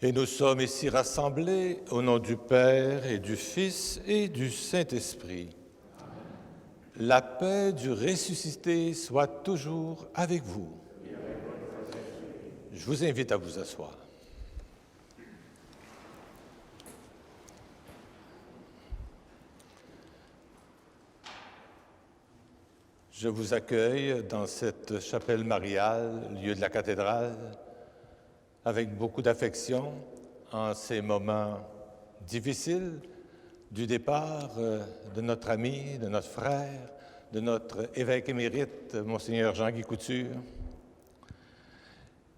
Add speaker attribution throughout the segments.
Speaker 1: Et nous sommes ici rassemblés au nom du Père et du Fils et du Saint-Esprit. La paix du ressuscité soit toujours avec vous. Je vous invite à vous asseoir. Je vous accueille dans cette chapelle mariale, lieu de la cathédrale, avec beaucoup d'affection en ces moments difficiles du départ de notre ami, de notre frère, de notre évêque émérite, Monseigneur Jean-Guy Couture.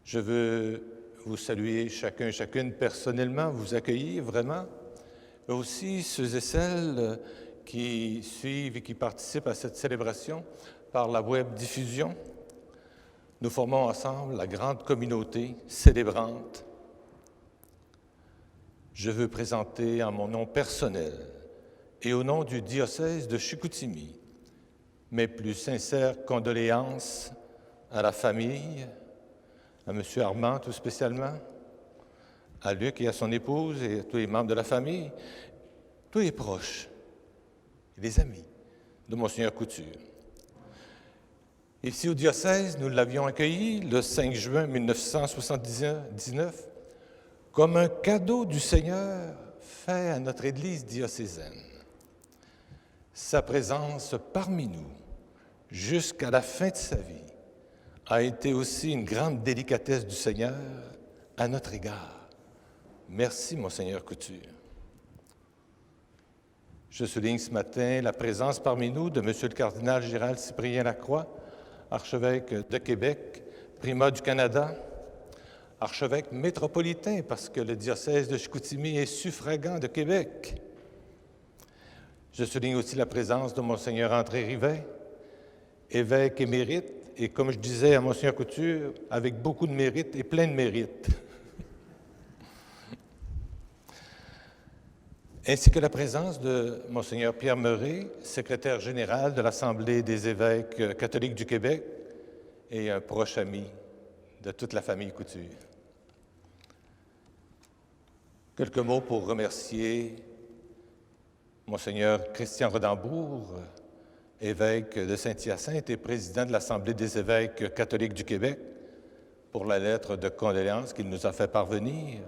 Speaker 1: Je veux vous saluer chacun et chacune personnellement, vous accueillir vraiment, mais aussi ceux et celles qui suivent et qui participent à cette célébration par la web diffusion. Nous formons ensemble la grande communauté célébrante. Je veux présenter en mon nom personnel et au nom du diocèse de Chicoutimi mes plus sincères condoléances à la famille, à M. Armand tout spécialement, à Luc et à son épouse et à tous les membres de la famille, tous les proches et les amis de Monseigneur Couture. Ici au diocèse, nous l'avions accueilli le 5 juin 1979 comme un cadeau du Seigneur fait à notre Église diocésaine. Sa présence parmi nous, jusqu'à la fin de sa vie, a été aussi une grande délicatesse du Seigneur à notre égard. Merci, Monseigneur Couture. Je souligne ce matin la présence parmi nous de M. le cardinal Gérald Cyprien Lacroix, archevêque de Québec, primat du Canada, archevêque métropolitain parce que le diocèse de Chicoutimi est suffragant de Québec. Je souligne aussi la présence de Monseigneur André Rivet, évêque émérite, et comme je disais à Monseigneur Couture, avec beaucoup de mérite et plein de mérite. Ainsi que la présence de Monseigneur Pierre Meuret, secrétaire général de l'Assemblée des évêques catholiques du Québec et un proche ami de toute la famille Couture. Quelques mots pour remercier Monseigneur Christian Rodambourg, évêque de Saint-Hyacinthe et président de l'Assemblée des évêques catholiques du Québec, pour la lettre de condoléances qu'il nous a fait parvenir,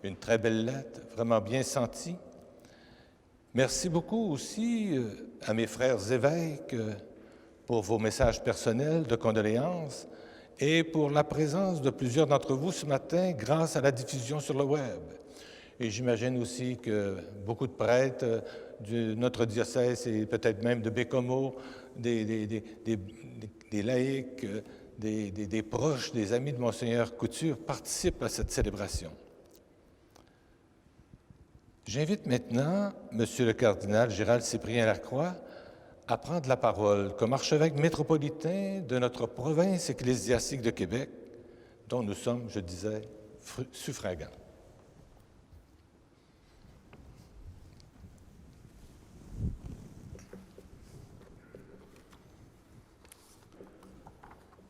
Speaker 1: une très belle lettre, vraiment bien sentie. Merci beaucoup aussi à mes frères évêques pour vos messages personnels de condoléances et pour la présence de plusieurs d'entre vous ce matin grâce à la diffusion sur le web. Et j'imagine aussi que beaucoup de prêtres de notre diocèse et peut-être même de Bécomo, des laïcs, des proches, des amis de Monseigneur Couture participent à cette célébration. J'invite maintenant M. le cardinal Gérald Cyprien Lacroix à prendre la parole comme archevêque métropolitain de notre province ecclésiastique de Québec, dont nous sommes, je disais, suffragants.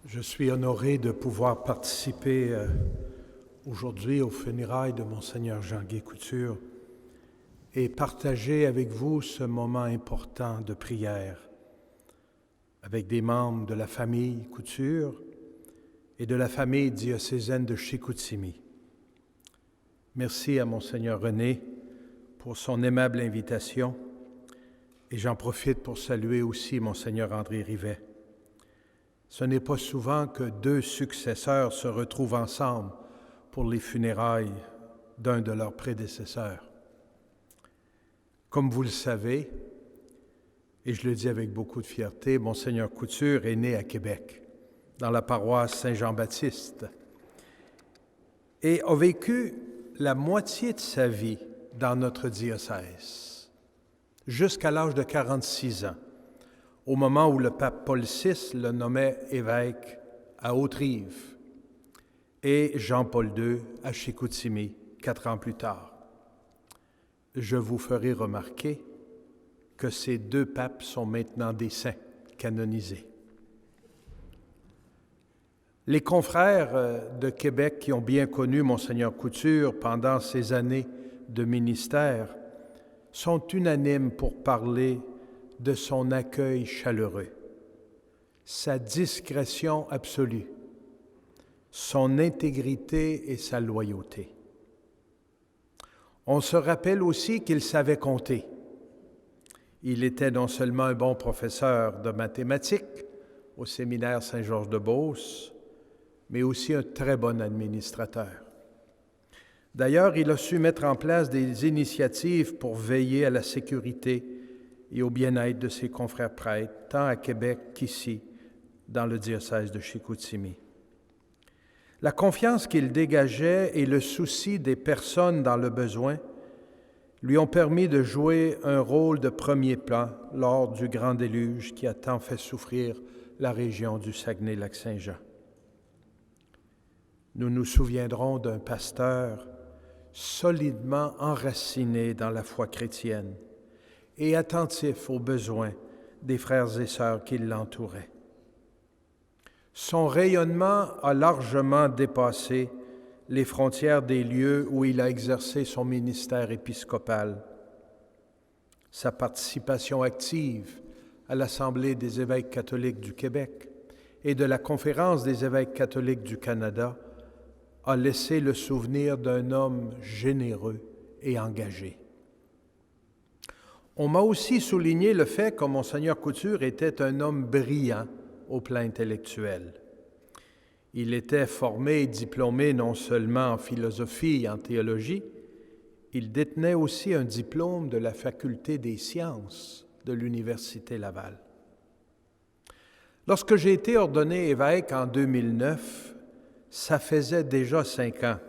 Speaker 2: Je suis honoré de pouvoir participer aujourd'hui aux funérailles de Monseigneur Jean-Guy Couture et partager avec vous ce moment important de prière avec des membres de la famille Couture et de la famille diocésaine de Chicoutimi. Merci à Monseigneur René pour son aimable invitation et j'en profite pour saluer aussi Monseigneur André Rivet. Ce n'est pas souvent que deux successeurs se retrouvent ensemble pour les funérailles d'un de leurs prédécesseurs. Comme vous le savez, et je le dis avec beaucoup de fierté, Monseigneur Couture est né à Québec, dans la paroisse Saint-Jean-Baptiste, et a vécu la moitié de sa vie dans notre diocèse, jusqu'à l'âge de 46 ans, au moment où le pape Paul VI le nommait évêque à Haute-Rive et Jean-Paul II à Chicoutimi, 4 ans plus tard. Je vous ferai remarquer que ces deux papes sont maintenant des saints canonisés. Les confrères de Québec qui ont bien connu Monseigneur Couture pendant ses années de ministère sont unanimes pour parler de son accueil chaleureux, sa discrétion absolue, son intégrité et sa loyauté. On se rappelle aussi qu'il savait compter. Il était non seulement un bon professeur de mathématiques au séminaire Saint-Georges-de-Beauce, mais aussi un très bon administrateur. D'ailleurs, il a su mettre en place des initiatives pour veiller à la sécurité et au bien-être de ses confrères prêtres, tant à Québec qu'ici, dans le diocèse de Chicoutimi. La confiance qu'il dégageait et le souci des personnes dans le besoin lui ont permis de jouer un rôle de premier plan lors du grand déluge qui a tant fait souffrir la région du Saguenay-Lac-Saint-Jean. Nous nous souviendrons d'un pasteur solidement enraciné dans la foi chrétienne et attentif aux besoins des frères et sœurs qui l'entouraient. Son rayonnement a largement dépassé les frontières des lieux où il a exercé son ministère épiscopal. Sa participation active à l'Assemblée des évêques catholiques du Québec et de la Conférence des évêques catholiques du Canada a laissé le souvenir d'un homme généreux et engagé. On m'a aussi souligné le fait que Monseigneur Couture était un homme brillant au plan intellectuel. Il était formé et diplômé non seulement en philosophie et en théologie, il détenait aussi un diplôme de la Faculté des sciences de l'Université Laval. Lorsque j'ai été ordonné évêque en 2009, ça faisait déjà 5 ans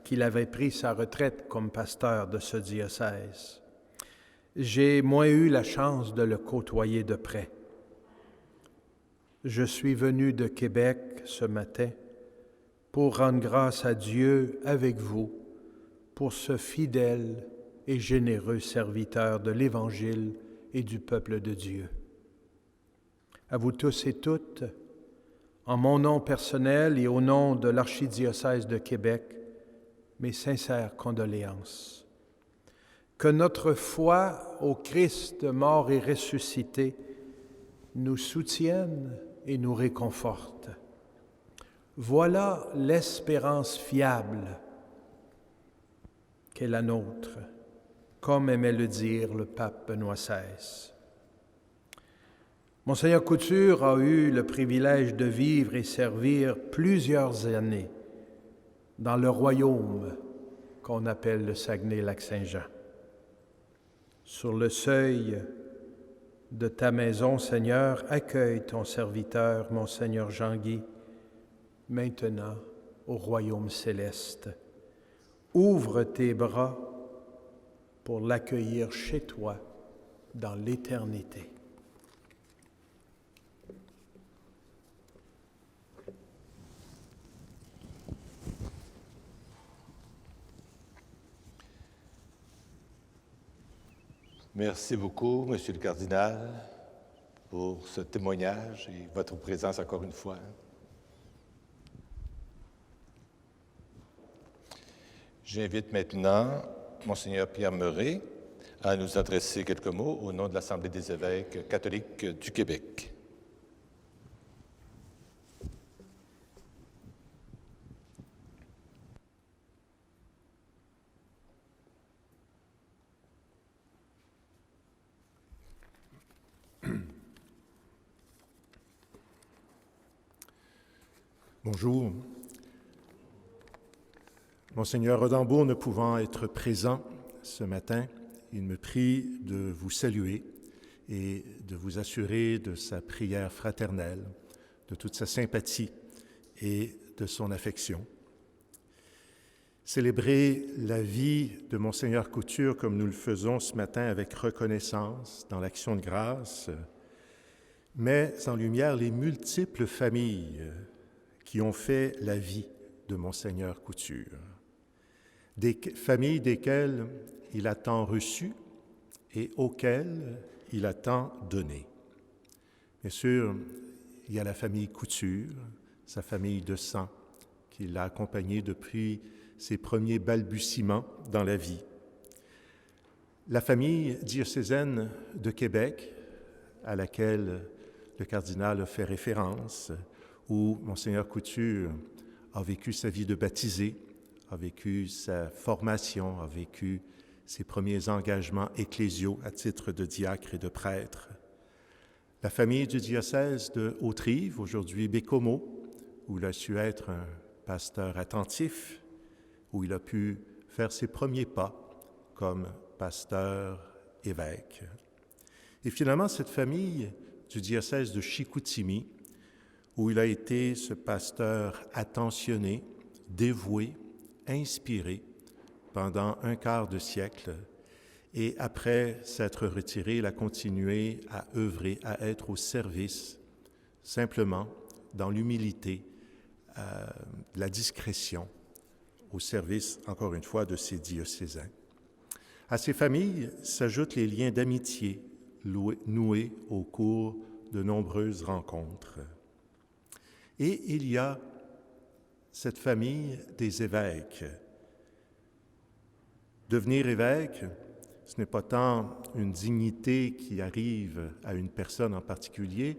Speaker 2: qu'il avait pris sa retraite comme pasteur de ce diocèse. J'ai moins eu la chance de le côtoyer de près. Je suis venu de Québec ce matin pour rendre grâce à Dieu avec vous pour ce fidèle et généreux serviteur de l'Évangile et du peuple de Dieu. À vous tous et toutes, en mon nom personnel et au nom de l'archidiocèse de Québec, mes sincères condoléances. Que notre foi au Christ mort et ressuscité nous soutienne et nous réconforte. Voilà l'espérance fiable qu'est la nôtre, comme aimait le dire le pape Benoît XVI. Monseigneur Couture a eu le privilège de vivre et servir plusieurs années dans le royaume qu'on appelle le Saguenay-Lac-Saint-Jean. Sur le seuil de ta maison, Seigneur, accueille ton serviteur, Monseigneur Jean-Guy, maintenant au royaume céleste. Ouvre tes bras pour l'accueillir chez toi dans l'éternité.
Speaker 1: Merci beaucoup, Monsieur le cardinal, pour ce témoignage et votre présence encore une fois. J'invite maintenant Monseigneur Pierre Meuret à nous adresser quelques mots au nom de l'Assemblée des évêques catholiques du Québec.
Speaker 3: Bonjour. Monseigneur Rodambeau ne pouvant être présent ce matin, il me prie de vous saluer et de vous assurer de sa prière fraternelle, de toute sa sympathie et de son affection. Célébrer la vie de Monseigneur Couture comme nous le faisons ce matin avec reconnaissance dans l'action de grâce, met en lumière les multiples familles qui ont fait la vie de Monseigneur Couture. Des familles desquelles il a tant reçu et auxquelles il a tant donné. Bien sûr, il y a la famille Couture, sa famille de sang, qui l'a accompagné depuis ses premiers balbutiements dans la vie. La famille diocésaine de Québec, à laquelle le cardinal a fait référence, où Monseigneur Couture a vécu sa vie de baptisé, a vécu sa formation, a vécu ses premiers engagements ecclésiaux à titre de diacre et de prêtre. La famille du diocèse de Haute-Rive, aujourd'hui Bécomo, où il a su être un pasteur attentif, où il a pu faire ses premiers pas comme pasteur-évêque. Et finalement, cette famille du diocèse de Chicoutimi, où il a été ce pasteur attentionné, dévoué, inspiré pendant un quart de siècle. Et après s'être retiré, il a continué à œuvrer, à être au service, simplement, dans l'humilité, la discrétion, au service, encore une fois, de ses diocésains. À ces familles s'ajoutent les liens d'amitié noués au cours de nombreuses rencontres. Et il y a cette famille des évêques. Devenir évêque, ce n'est pas tant une dignité qui arrive à une personne en particulier,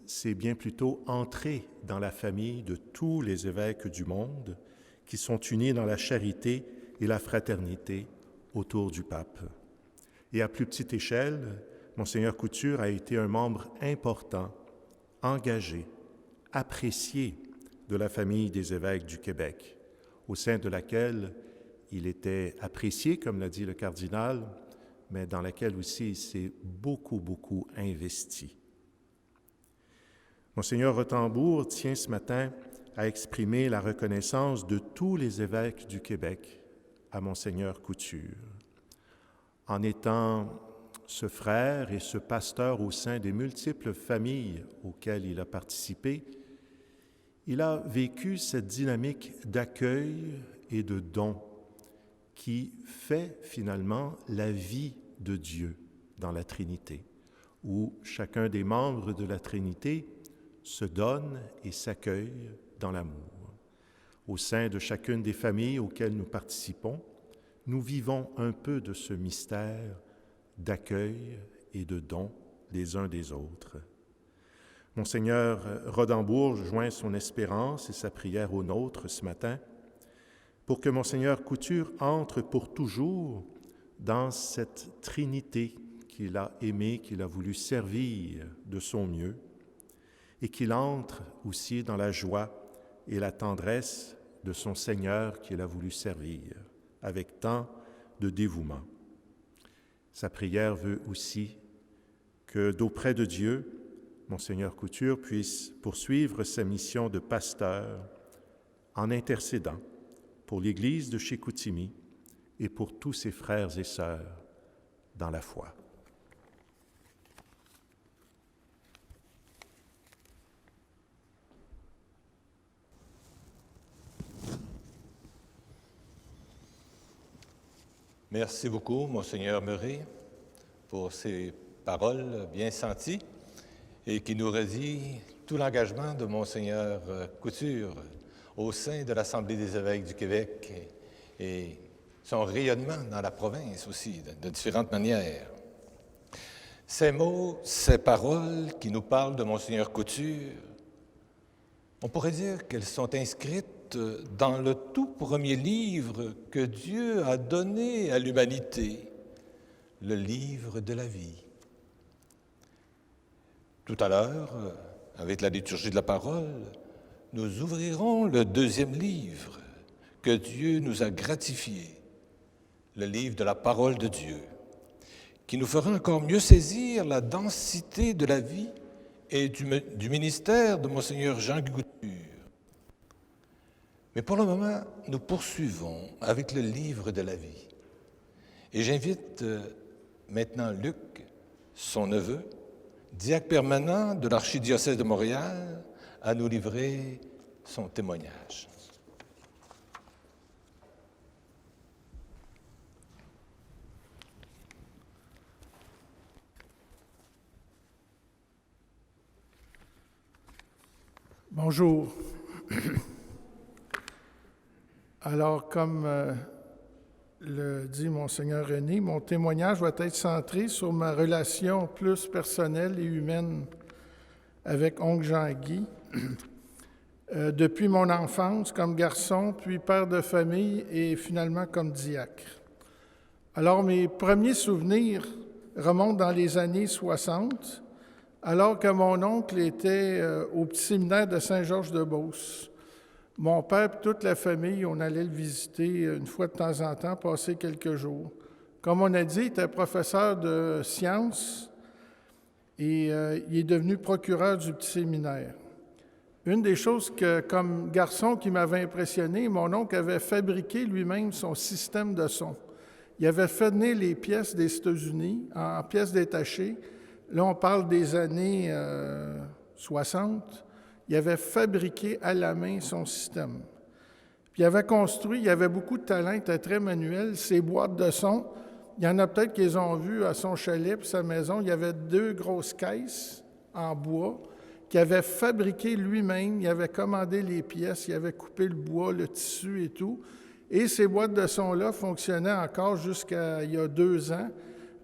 Speaker 3: c'est bien plutôt entrer dans la famille de tous les évêques du monde qui sont unis dans la charité et la fraternité autour du pape. Et à plus petite échelle, Monseigneur Couture a été un membre important, engagé, apprécié de la famille des évêques du Québec, au sein de laquelle il était apprécié, comme l'a dit le cardinal, mais dans laquelle aussi il s'est beaucoup investi. Monseigneur Rottembourg tient ce matin à exprimer la reconnaissance de tous les évêques du Québec à Monseigneur Couture. En étant ce frère et ce pasteur au sein des multiples familles auxquelles il a participé, il a vécu cette dynamique d'accueil et de don qui fait finalement la vie de Dieu dans la Trinité, où chacun des membres de la Trinité se donne et s'accueille dans l'amour. Au sein de chacune des familles auxquelles nous participons, nous vivons un peu de ce mystère d'accueil et de don les uns des autres. Monseigneur Rottembourg joint son espérance et sa prière aux nôtres ce matin pour que Monseigneur Couture entre pour toujours dans cette Trinité qu'il a aimée, qu'il a voulu servir de son mieux, et qu'il entre aussi dans la joie et la tendresse de son Seigneur qu'il a voulu servir avec tant de dévouement. Sa prière veut aussi que d'auprès de Dieu, Monseigneur Couture puisse poursuivre sa mission de pasteur en intercédant pour l'Église de Chicoutimi et pour tous ses frères et sœurs dans la foi.
Speaker 1: Merci beaucoup, Monseigneur Meury, pour ces paroles bien senties et qui nous redit tout l'engagement de Monseigneur Couture au sein de l'Assemblée des évêques du Québec et son rayonnement dans la province aussi, de différentes manières. Ces mots, ces paroles qui nous parlent de Monseigneur Couture, on pourrait dire qu'elles sont inscrites dans le tout premier livre que Dieu a donné à l'humanité, le livre de la vie. Tout à l'heure, avec la liturgie de la parole, nous ouvrirons le deuxième livre que Dieu nous a gratifié, le livre de la parole de Dieu, qui nous fera encore mieux saisir la densité de la vie et du ministère de Monseigneur Jean-Guy Couture. Mais pour le moment, nous poursuivons avec le livre de la vie. Et j'invite maintenant Luc, son neveu, diacre permanent de l'archidiocèse de Montréal, à nous livrer son témoignage.
Speaker 2: Bonjour. Alors, comme le dit Monseigneur René, mon témoignage va être centré sur ma relation plus personnelle et humaine avec oncle Jean-Guy. Depuis mon enfance comme garçon, puis père de famille et finalement comme diacre. Alors, mes premiers souvenirs remontent dans les années 60, alors que mon oncle était au petit séminaire de Saint-Georges-de-Beauce. Mon père et toute la famille, on allait le visiter une fois de temps en temps, passer quelques jours. Comme on a dit, il était professeur de sciences et il est devenu procureur du petit séminaire. Une des choses que, comme garçon qui m'avait impressionné, mon oncle avait fabriqué lui-même son système de son. Il avait fait venir les pièces des États-Unis en pièces détachées. Là, on parle des années 60. Il avait fabriqué à la main son système. Puis il avait construit, il avait beaucoup de talent, il était très manuel. Ses boîtes de son, il y en a peut-être qui les ont vues à son chalet puis sa maison. Il y avait 2 grosses caisses en bois qu'il avait fabriqué lui-même. Il avait commandé les pièces, il avait coupé le bois, le tissu et tout. Et ces boîtes de son-là fonctionnaient encore jusqu'à il y a 2 ans.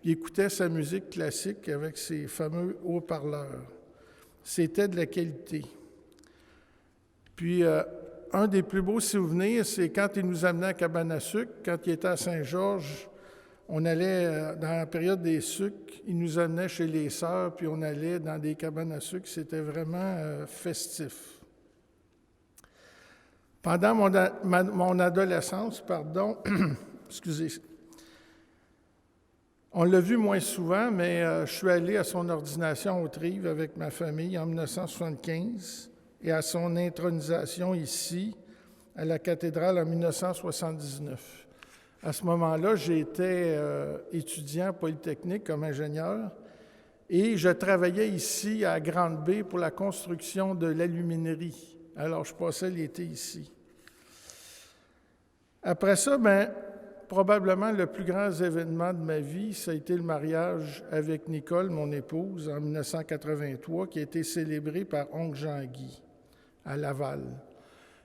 Speaker 2: Il écoutait sa musique classique avec ses fameux haut-parleurs. C'était de la qualité. Puis, un des plus beaux souvenirs, c'est quand il nous amenait à Cabane à sucre, quand il était à Saint-Georges. On allait, dans la période des sucres, il nous amenait chez les sœurs, puis on allait dans des cabanes à sucre. C'était vraiment festif. Pendant mon adolescence, excusez, on l'a vu moins souvent, mais je suis allé à son ordination au Trives avec ma famille en 1975 et à son intronisation ici, à la cathédrale en 1979. À ce moment-là, j'étais étudiant à Polytechnique comme ingénieur et je travaillais ici à Grande-Bay pour la construction de l'aluminerie. Alors, je passais l'été ici. Après ça, probablement le plus grand événement de ma vie, ça a été le mariage avec Nicole, mon épouse, en 1983, qui a été célébré par oncle Jean-Guy à Laval.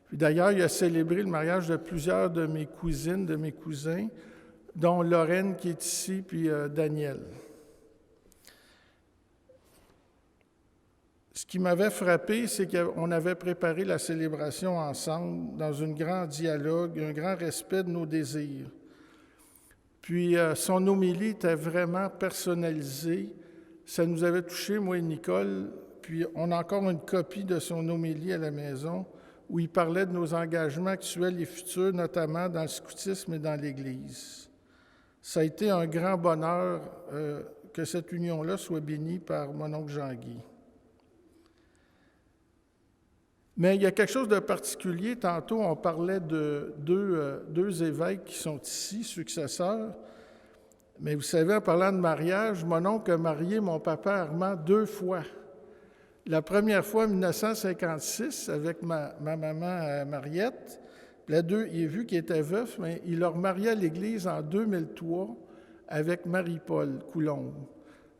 Speaker 2: Puis d'ailleurs, il a célébré le mariage de plusieurs de mes cousines, de mes cousins, dont Lorraine qui est ici, puis Daniel. Ce qui m'avait frappé, c'est qu'on avait préparé la célébration ensemble dans un grand dialogue, un grand respect de nos désirs. Puis son homélie était vraiment personnalisée. Ça nous avait touchés, moi et Nicole. Puis on a encore une copie de son homélie à la maison où il parlait de nos engagements actuels et futurs, notamment dans le scoutisme et dans l'Église. Ça a été un grand bonheur que cette union-là soit bénie par mon oncle Jean-Guy. Mais il y a quelque chose de particulier. Tantôt, on parlait de deux évêques qui sont ici, successeurs. Mais vous savez, en parlant de mariage, mon oncle a marié mon papa Armand 2 fois. La première fois en 1956 avec ma maman Mariette. Il a vu qu'il était veuf, mais il l'a remarié à l'Église en 2003 avec Marie-Paul Coulombe.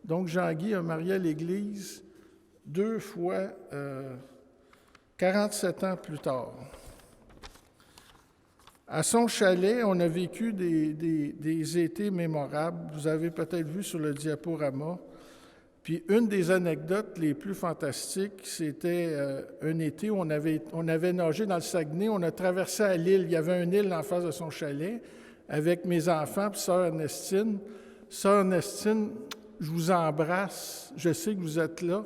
Speaker 2: Donc, Jean-Guy a marié à l'Église 2 fois 47 ans plus tard. À son chalet, on a vécu des étés mémorables. Vous avez peut-être vu sur le diaporama. Puis une des anecdotes les plus fantastiques, c'était un été où on avait nagé dans le Saguenay. On a traversé à l'île. Il y avait une île en face de son chalet avec mes enfants puis sœur Ernestine. Sœur Ernestine, je vous embrasse. Je sais que vous êtes là.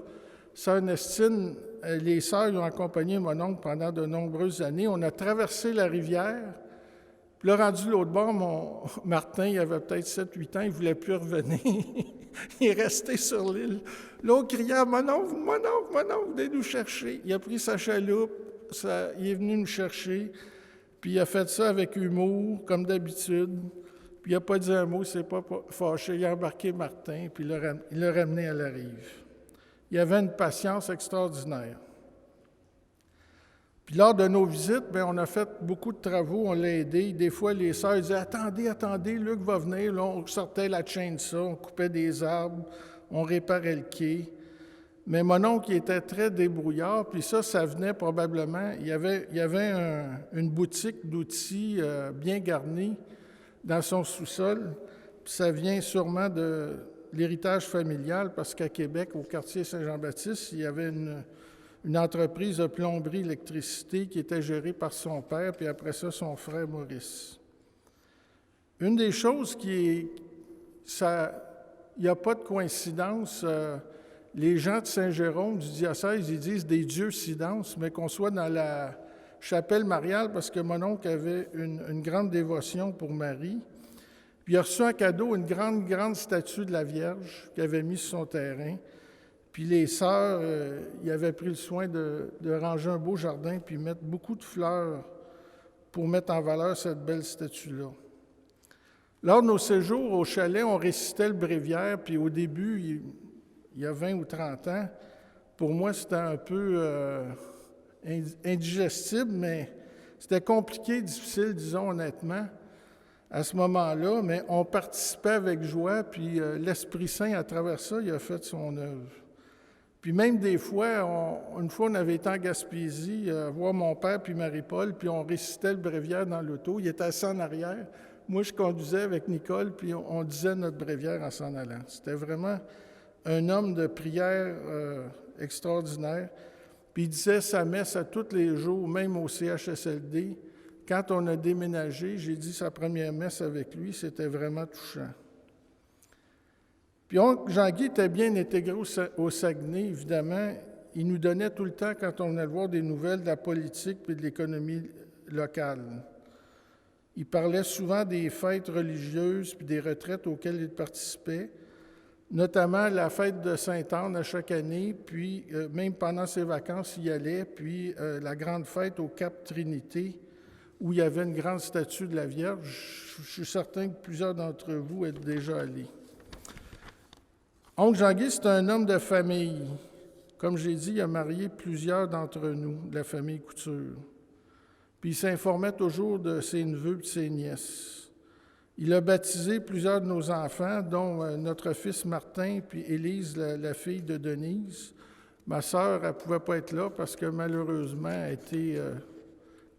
Speaker 2: Sœur Ernestine, les sœurs ont accompagné mon oncle pendant de nombreuses années. On a traversé la rivière. Puis là, rendu de l'autre bord, mon Martin, il avait peut-être 7-8 ans, il ne voulait plus revenir. Il est resté sur l'île. Là, on criait « Mon oncle, venez nous chercher ». Il a pris sa chaloupe, il est venu nous chercher, puis il a fait ça avec humour, comme d'habitude. Puis il n'a pas dit un mot, il ne s'est pas fâché. Il a embarqué Martin, puis il l'a ramené à la rive. Il avait une patience extraordinaire. Puis lors de nos visites, on a fait beaucoup de travaux, on l'a aidé. Des fois, les sœurs disaient « Attendez, Luc va venir. » Là, on sortait la chaîne de ça, on coupait des arbres, on réparait le quai.
Speaker 4: Mais mon oncle il était très débrouillard, puis ça venait probablement... Il y avait une boutique d'outils bien garnie dans son sous-sol, puis ça vient sûrement de l'héritage familial, parce qu'à Québec, au quartier Saint-Jean-Baptiste, il y avait une entreprise de plomberie-électricité qui était gérée par son père, puis après ça, son frère Maurice. Une des choses il n'y a pas de coïncidence. Les gens de Saint-Jérôme, du diocèse, ils disent des dieux-cidences, mais qu'on soit dans la chapelle mariale, parce que mon oncle avait une grande dévotion pour Marie. Puis il a reçu en cadeau une grande statue de la Vierge qu'il avait mise sur son terrain. Puis les sœurs, ils avaient pris le soin de ranger un beau jardin puis mettre beaucoup de fleurs pour mettre en valeur cette belle statue-là. Lors de nos séjours au chalet, on récitait le bréviaire, puis au début, il y a 20 ou 30 ans, pour moi, c'était un peu indigestible, mais c'était compliqué, difficile, disons honnêtement, à ce moment-là, mais on participait avec joie, puis l'Esprit Saint, à travers ça, il a fait son œuvre. Puis même des fois, une fois, on avait été en Gaspésie voir mon père puis Marie-Paul, puis on récitait le bréviaire dans l'auto. Il était assis en arrière. Moi, je conduisais avec Nicole, puis on disait notre bréviaire en s'en allant. C'était vraiment un homme de prière extraordinaire. Puis il disait sa messe à tous les jours, même au CHSLD. Quand on a déménagé, j'ai dit sa première messe avec lui, c'était vraiment touchant. Puis Jean-Guy était bien intégré au Saguenay, évidemment. Il nous donnait tout le temps, quand on venait le voir, des nouvelles de la politique et de l'économie locale. Il parlait souvent des fêtes religieuses puis des retraites auxquelles il participait, notamment la fête de Sainte-Anne à chaque année, puis même pendant ses vacances, il y allait, puis la grande fête au Cap-Trinité, où il y avait une grande statue de la Vierge. Je suis certain que plusieurs d'entre vous êtes déjà allés. Oncle Jean-Guy, c'est un homme de famille. Comme j'ai dit, il a marié plusieurs d'entre nous, de la famille Couture. Puis il s'informait toujours de ses neveux et de ses nièces. Il a baptisé plusieurs de nos enfants, dont notre fils Martin, puis Élise, la fille de Denise. Ma sœur, elle ne pouvait pas être là parce que malheureusement, elle a été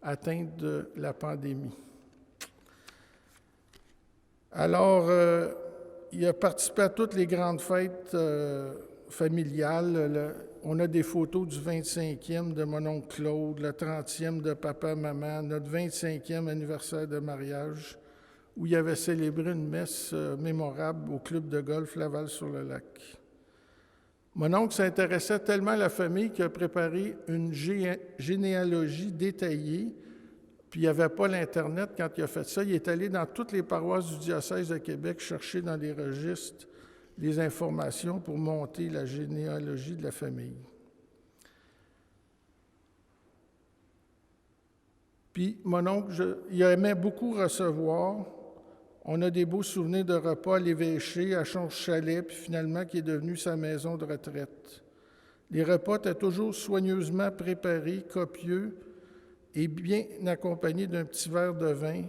Speaker 4: atteinte de la pandémie. Alors, il a participé à toutes les grandes fêtes familiales. On a des photos du 25e de mon oncle Claude, le 30e de papa, maman, notre 25e anniversaire de mariage, où il avait célébré une messe mémorable au club de golf Laval-sur-le-Lac. Mon oncle s'intéressait tellement à la famille qu'il a préparé une généalogie détaillée, puis il n'y avait pas l'Internet quand il a fait ça. Il est allé dans toutes les paroisses du diocèse de Québec chercher dans les registres les informations pour monter la généalogie de la famille. Puis mon oncle, il aimait beaucoup recevoir. On a des beaux souvenirs de repas à l'évêché, à Change-Chalet, puis finalement qui est devenu sa maison de retraite. Les repas étaient toujours soigneusement préparés, copieux et bien accompagnés d'un petit verre de vin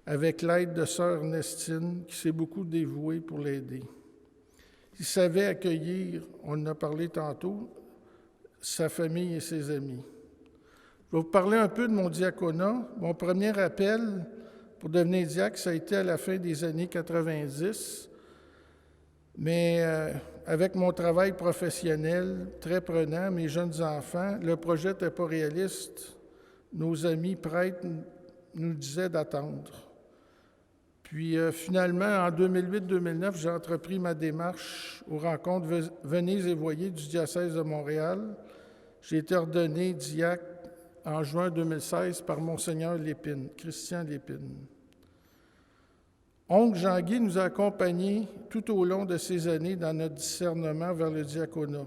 Speaker 4: avec l'aide de sœur Ernestine qui s'est beaucoup dévouée pour l'aider. Il savait accueillir, on en a parlé tantôt, sa famille et ses amis. Je vais vous parler un peu de mon diaconat. Mon premier appel pour devenir diacre, ça a été à la fin des années 90. Mais avec mon travail professionnel très prenant, mes jeunes enfants, le projet n'était pas réaliste. Nos amis prêtres nous disaient d'attendre. Puis finalement, en 2008-2009, j'ai entrepris ma démarche aux rencontres Venez et Voyez du diocèse de Montréal. J'ai été ordonné diacre en juin 2016 par Monseigneur Lépine, Christian Lépine. Oncle Jean-Guy nous a accompagnés tout au long de ces années dans notre discernement vers le diaconat.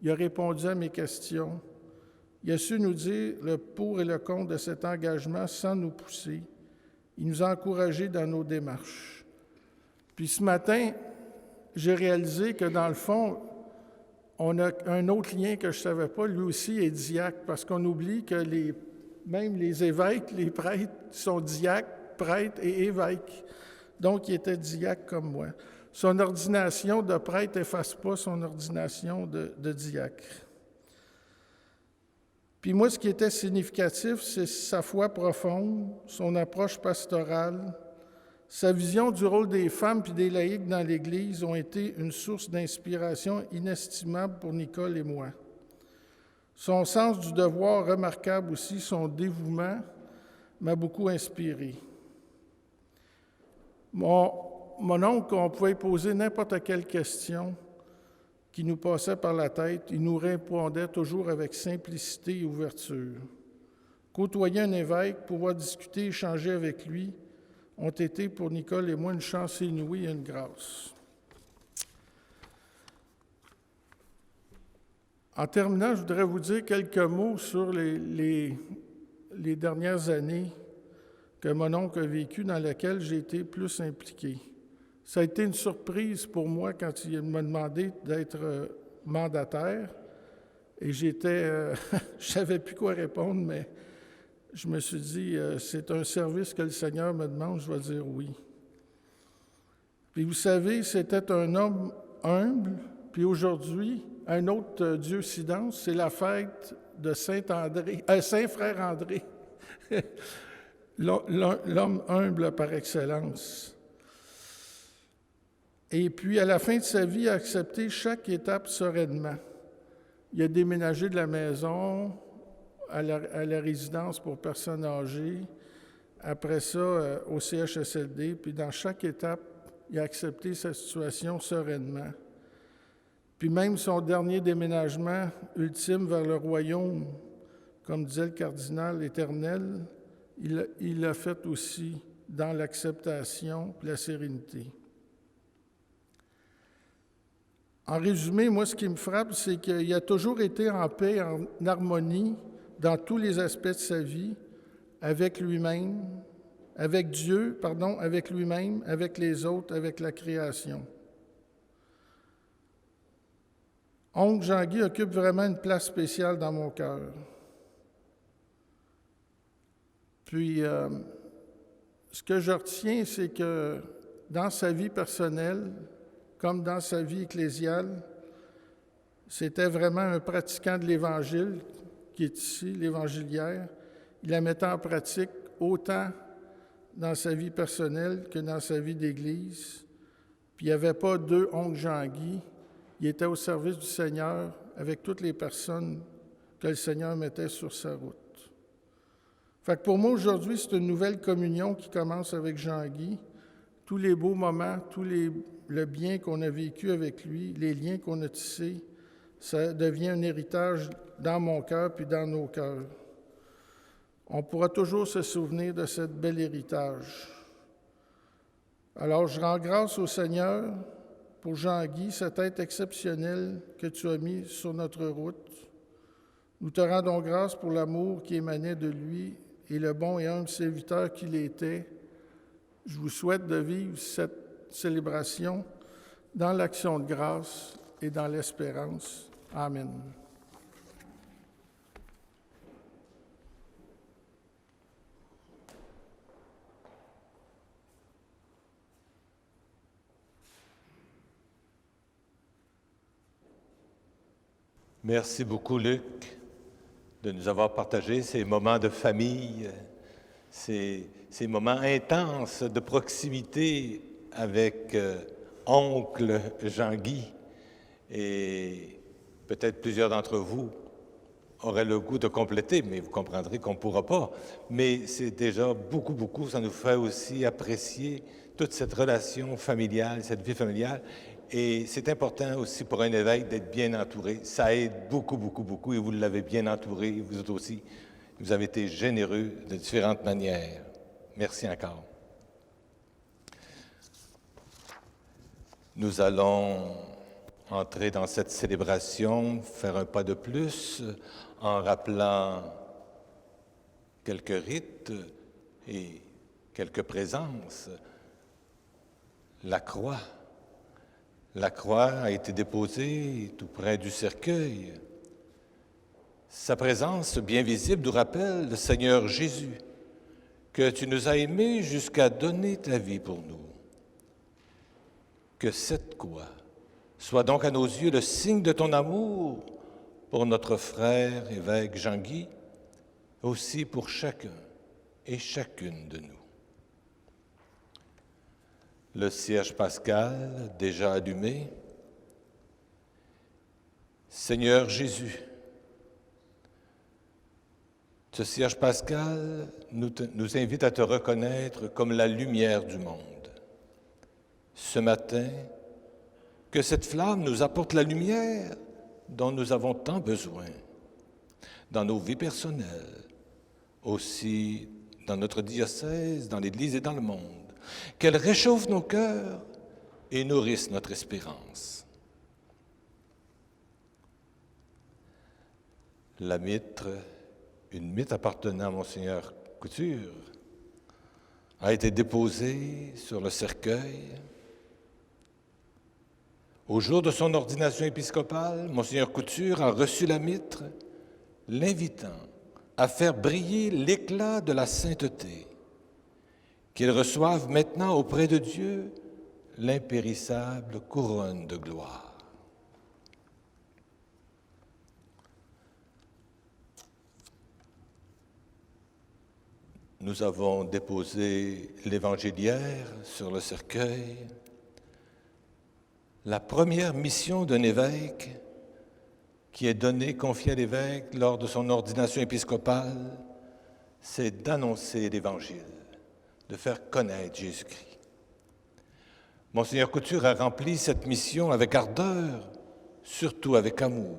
Speaker 4: Il a répondu à mes questions. Il a su nous dire le pour et le contre de cet engagement sans nous pousser. Il nous a encouragés dans nos démarches. Puis ce matin, j'ai réalisé que dans le fond, on a un autre lien que je ne savais pas, lui aussi est diacre, parce qu'on oublie que même les évêques, les prêtres sont diacres, prêtres et évêques. Donc, il était diacre comme moi. Son ordination de prêtre n'efface pas son ordination de diacre. Puis moi, ce qui était significatif, c'est sa foi profonde, son approche pastorale, sa vision du rôle des femmes puis des laïcs dans l'Église ont été une source d'inspiration inestimable pour Nicole et moi. Son sens du devoir remarquable aussi, son dévouement m'a beaucoup inspiré. Mon oncle, on pouvait poser n'importe quelle question qui nous passait par la tête, il nous répondait toujours avec simplicité et ouverture. Côtoyer un évêque, pouvoir discuter, échanger avec lui, ont été pour Nicole et moi une chance inouïe et une grâce. En terminant, je voudrais vous dire quelques mots sur les dernières années que mon oncle a vécues, dans lesquelles j'ai été plus impliqué. Ça a été une surprise pour moi quand il m'a demandé d'être mandataire. Et je ne savais plus quoi répondre, mais je me suis dit, c'est un service que le Seigneur me demande, je vais dire oui. Puis vous savez, c'était un homme humble, puis aujourd'hui, un autre dieucidance, c'est la fête de Saint-Frère André, l'homme humble par excellence. Et puis, à la fin de sa vie, il a accepté chaque étape sereinement. Il a déménagé de la maison à la résidence pour personnes âgées, après ça, au CHSLD, puis dans chaque étape, il a accepté sa situation sereinement. Puis même son dernier déménagement ultime vers le royaume, comme disait le cardinal éternel, il l'a fait aussi dans l'acceptation et la sérénité. En résumé, moi, ce qui me frappe, c'est qu'il a toujours été en paix, en harmonie, dans tous les aspects de sa vie, avec lui-même, avec Dieu, avec lui-même, avec les autres, avec la création. Oncle Jean-Guy occupe vraiment une place spéciale dans mon cœur. Puis, ce que je retiens, c'est que dans sa vie personnelle, comme dans sa vie ecclésiale, c'était vraiment un pratiquant de l'Évangile qui est ici, l'évangiliaire. Il la mettait en pratique autant dans sa vie personnelle que dans sa vie d'Église. Puis il n'y avait pas deux oncles Jean-Guy. Il était au service du Seigneur avec toutes les personnes que le Seigneur mettait sur sa route. Fait que pour moi, aujourd'hui, c'est une nouvelle communion qui commence avec Jean-Guy. Tous les beaux moments, le bien qu'on a vécu avec lui, les liens qu'on a tissés, ça devient un héritage dans mon cœur puis dans nos cœurs. On pourra toujours se souvenir de ce bel héritage. Alors, je rends grâce au Seigneur pour Jean-Guy, cet être exceptionnel que tu as mis sur notre route. Nous te rendons grâce pour l'amour qui émanait de lui et le bon et humble serviteur qu'il était. Je vous souhaite de vivre cette célébration dans l'action de grâce et dans l'espérance. Amen.
Speaker 1: Merci beaucoup, Luc, de nous avoir partagé ces moments de famille, ces moments intenses de proximité avec oncle Jean-Guy. Et peut-être plusieurs d'entre vous auraient le goût de compléter, mais vous comprendrez qu'on ne pourra pas. Mais c'est déjà beaucoup, ça nous fait aussi apprécier toute cette relation familiale, cette vie familiale. Et c'est important aussi pour un évêque d'être bien entouré. Ça aide beaucoup, et vous l'avez bien entouré, vous autres aussi. Vous avez été généreux de différentes manières. Merci encore. Nous allons entrer dans cette célébration, faire un pas de plus en rappelant quelques rites et quelques présences. La croix. La croix a été déposée tout près du cercueil. Sa présence bien visible nous rappelle le Seigneur Jésus, que tu nous as aimés jusqu'à donner ta vie pour nous. Que cette croix soit donc à nos yeux le signe de ton amour pour notre frère évêque Jean-Guy, aussi pour chacun et chacune de nous. Le cierge pascal déjà allumé. Seigneur Jésus, ce cierge pascal nous invite à te reconnaître comme la lumière du monde. Ce matin, que cette flamme nous apporte la lumière dont nous avons tant besoin dans nos vies personnelles, aussi dans notre diocèse, dans l'Église et dans le monde. Qu'elle réchauffe nos cœurs et nourrisse notre espérance. La mitre, une mitre appartenant à Monseigneur Couture, a été déposée sur le cercueil. Au jour de son ordination épiscopale, Monseigneur Couture a reçu la mitre, l'invitant à faire briller l'éclat de la sainteté, qu'il reçoive maintenant auprès de Dieu l'impérissable couronne de gloire. Nous avons déposé l'évangéliaire sur le cercueil. La première mission d'un évêque qui est donnée, confiée à l'évêque lors de son ordination épiscopale, c'est d'annoncer l'Évangile, de faire connaître Jésus-Christ. Monseigneur Couture a rempli cette mission avec ardeur, surtout avec amour,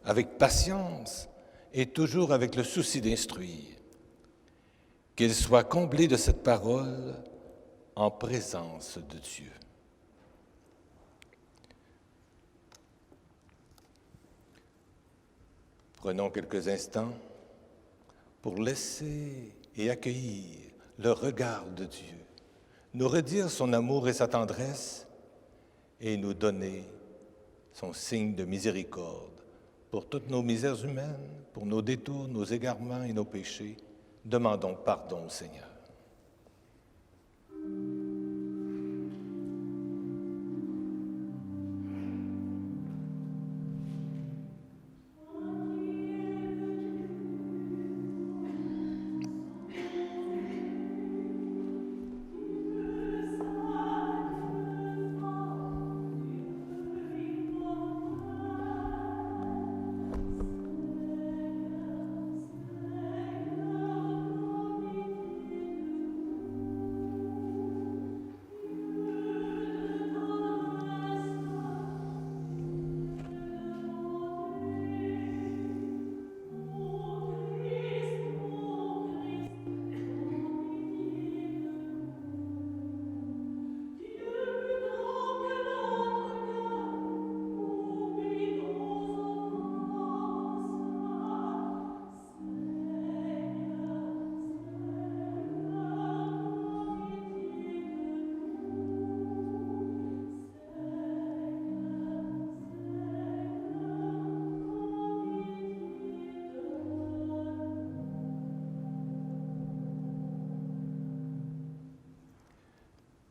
Speaker 1: avec patience et toujours avec le souci d'instruire. Qu'il soit comblé de cette parole en présence de Dieu. Prenons quelques instants pour laisser et accueillir le regard de Dieu, nous redire son amour et sa tendresse et nous donner son signe de miséricorde pour toutes nos misères humaines, pour nos détours, nos égarements et nos péchés. Demandons pardon au Seigneur.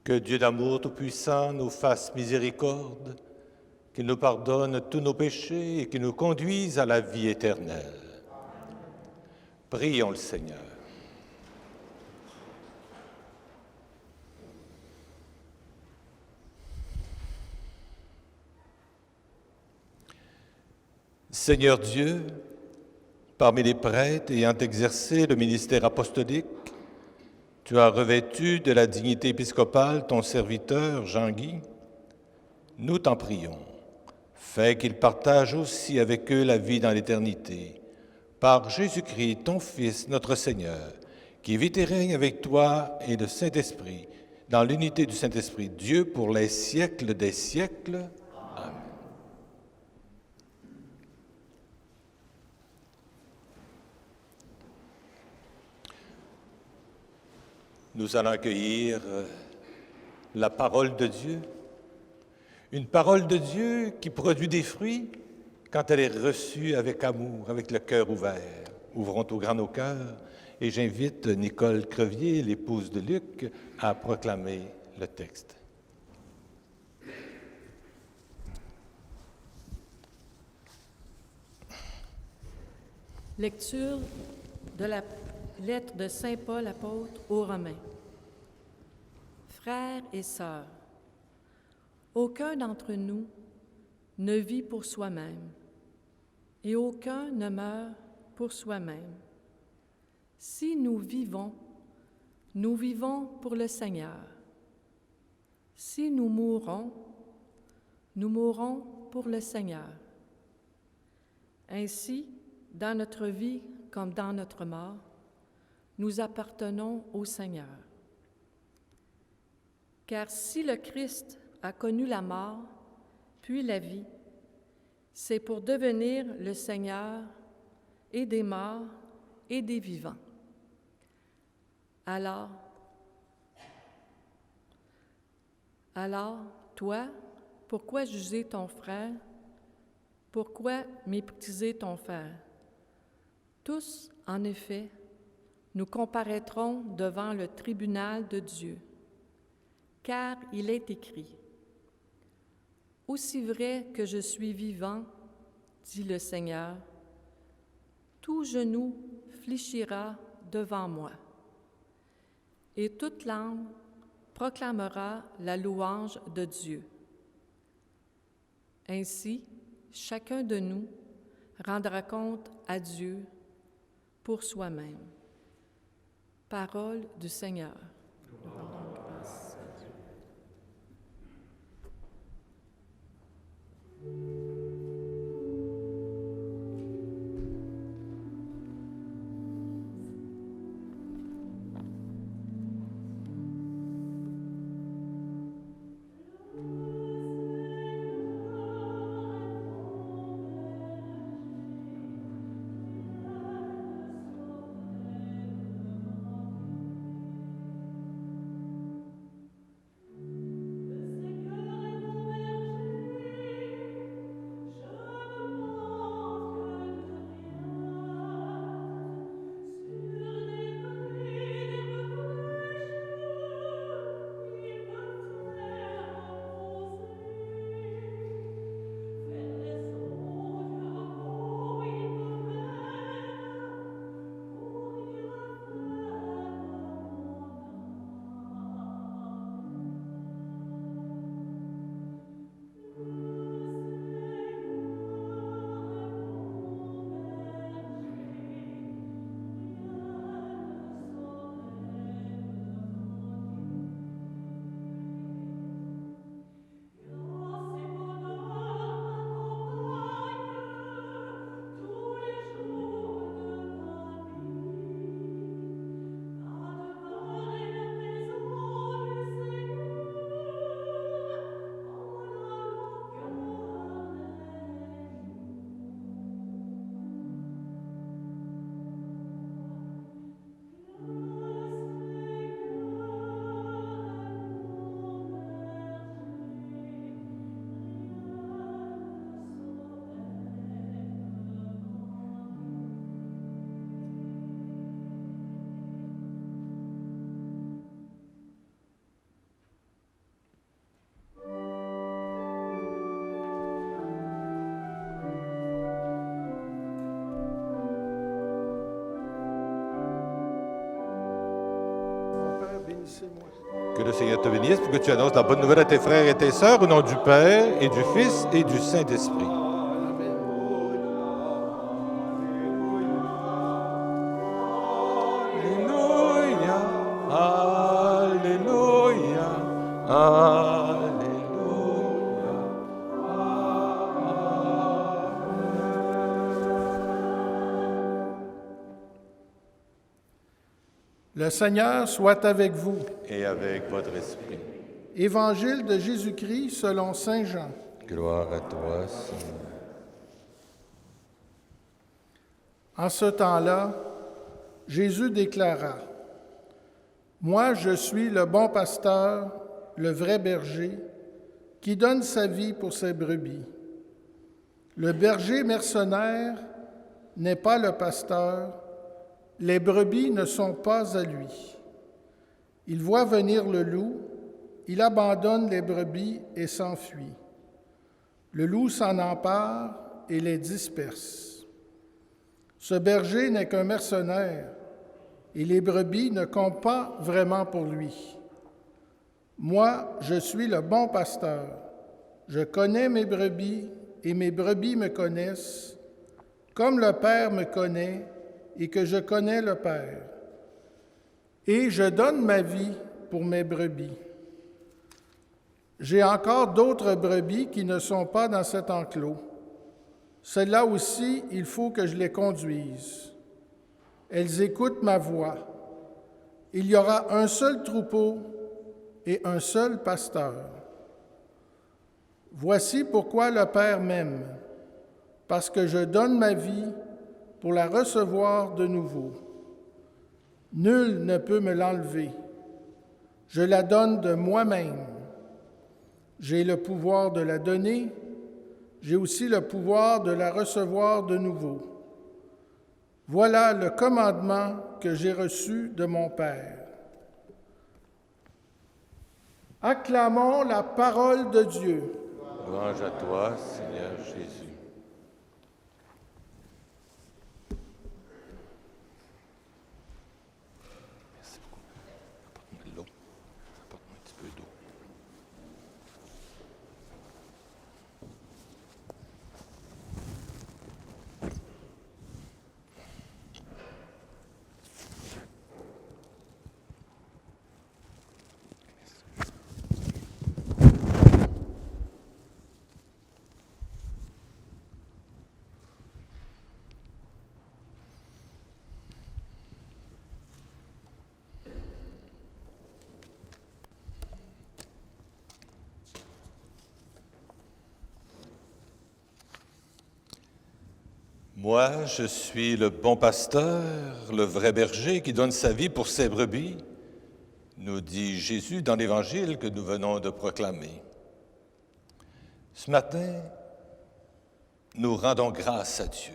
Speaker 1: Que Dieu d'amour tout-puissant nous fasse miséricorde, qu'il nous pardonne tous nos péchés et qu'il nous conduise à la vie éternelle. Prions le Seigneur. Seigneur Dieu, parmi les prêtres ayant exercé le ministère apostolique, tu as revêtu de la dignité épiscopale ton serviteur Jean-Guy. Nous t'en prions, fais qu'il partage aussi avec eux la vie dans l'éternité, par Jésus-Christ, ton Fils, notre Seigneur, qui vit et règne avec toi et le Saint-Esprit, dans l'unité du Saint-Esprit, Dieu pour les siècles des siècles. Amen. Nous allons accueillir la parole de Dieu, une parole de Dieu qui produit des fruits quand elle est reçue avec amour, avec le cœur ouvert. Ouvrons tout grand nos cœurs et j'invite Nicole Crevier, l'épouse de Luc, à proclamer le texte.
Speaker 5: Lecture de la lettre de Saint Paul apôtre aux Romains. Frères et sœurs, aucun d'entre nous ne vit pour soi-même, et aucun ne meurt pour soi-même. Si nous vivons pour le Seigneur. Si nous mourons pour le Seigneur. Ainsi, dans notre vie comme dans notre mort, nous appartenons au Seigneur. Car si le Christ a connu la mort, puis la vie, c'est pour devenir le Seigneur et des morts et des vivants. Alors, toi, pourquoi juger ton frère? Pourquoi mépriser ton frère? Tous, en effet, nous comparaîtrons devant le tribunal de Dieu, car il est écrit, « Aussi vrai que je suis vivant, dit le Seigneur, tout genou fléchira devant moi, et toute langue proclamera la louange de Dieu. » Ainsi, chacun de nous rendra compte à Dieu pour soi-même. Parole du Seigneur. Nous rendons grâce à Dieu.
Speaker 1: Que le Seigneur te bénisse pour que tu annonces la bonne nouvelle à tes frères et tes sœurs au nom du Père et du Fils et du Saint-Esprit. Alléluia, Alléluia, Alléluia.
Speaker 4: Le Seigneur soit avec vous.
Speaker 1: Et avec votre esprit.
Speaker 4: Évangile de Jésus-Christ selon saint Jean.
Speaker 1: Gloire à toi, Seigneur.
Speaker 4: En ce temps-là, Jésus déclara, « Moi, je suis le bon pasteur, le vrai berger, qui donne sa vie pour ses brebis. Le berger mercenaire n'est pas le pasteur, les brebis ne sont pas à lui. Il voit venir le loup, il abandonne les brebis et s'enfuit. Le loup s'en empare et les disperse. Ce berger n'est qu'un mercenaire, et les brebis ne comptent pas vraiment pour lui. Moi, je suis le bon pasteur. Je connais mes brebis, et mes brebis me connaissent, comme le Père me connaît, et que je connais le Père. Et je donne ma vie pour mes brebis. J'ai encore d'autres brebis qui ne sont pas dans cet enclos. Celles-là aussi, il faut que je les conduise. Elles écoutent ma voix. Il y aura un seul troupeau et un seul pasteur. Voici pourquoi le Père m'aime, parce que je donne ma vie pour la recevoir de nouveau. Nul ne peut me l'enlever. Je la donne de moi-même. J'ai le pouvoir de la donner, j'ai aussi le pouvoir de la recevoir de nouveau. Voilà le commandement que j'ai reçu de mon Père. Acclamons la parole de Dieu.
Speaker 1: Louange à toi, Seigneur Jésus. Merci beaucoup. Apporte-moi de l'eau. Apporte-moi un petit peu d'eau. Moi, je suis le bon pasteur, le vrai berger qui donne sa vie pour ses brebis, nous dit Jésus dans l'Évangile que nous venons de proclamer. Ce matin, nous rendons grâce à Dieu.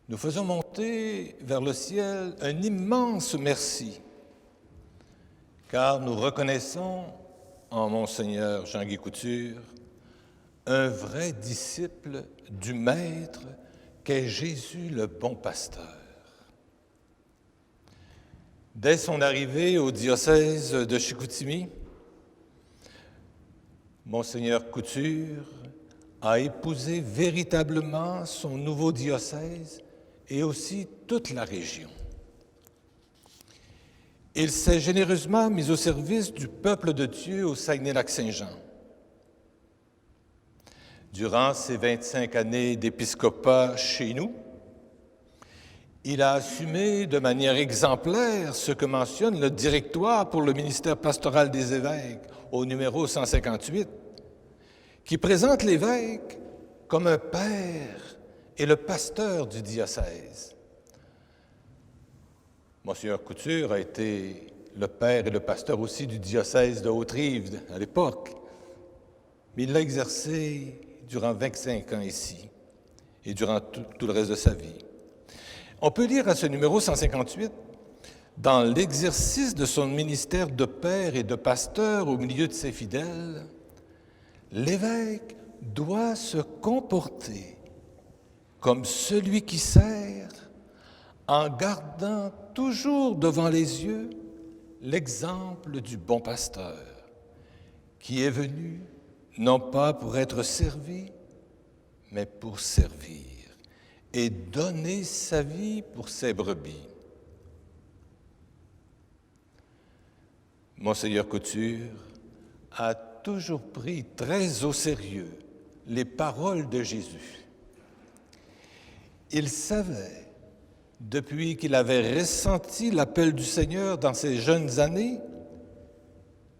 Speaker 1: Nous faisons monter vers le ciel un immense merci, car nous reconnaissons en Monseigneur Jean-Guy Couture un vrai disciple du Maître qu'est Jésus le bon pasteur. Dès son arrivée au diocèse de Chicoutimi, Monseigneur Couture a épousé véritablement son nouveau diocèse et aussi toute la région. Il s'est généreusement mis au service du peuple de Dieu au Saguenay-Lac-Saint-Jean. Durant ses 25 années d'épiscopat chez nous, il a assumé de manière exemplaire ce que mentionne le directoire pour le ministère pastoral des évêques au numéro 158, qui présente l'évêque comme un père et le pasteur du diocèse. Monseigneur Couture a été le père et le pasteur aussi du diocèse de Haute-Rive à l'époque, mais il l'a exercé durant 25 ans ici et durant tout le reste de sa vie. On peut lire à ce numéro 158, dans l'exercice de son ministère de père et de pasteur au milieu de ses fidèles, l'évêque doit se comporter comme celui qui sert en gardant toujours devant les yeux l'exemple du bon pasteur qui est venu non pas pour être servi, mais pour servir et donner sa vie pour ses brebis. Monseigneur Couture a toujours pris très au sérieux les paroles de Jésus. Il savait, depuis qu'il avait ressenti l'appel du Seigneur dans ses jeunes années,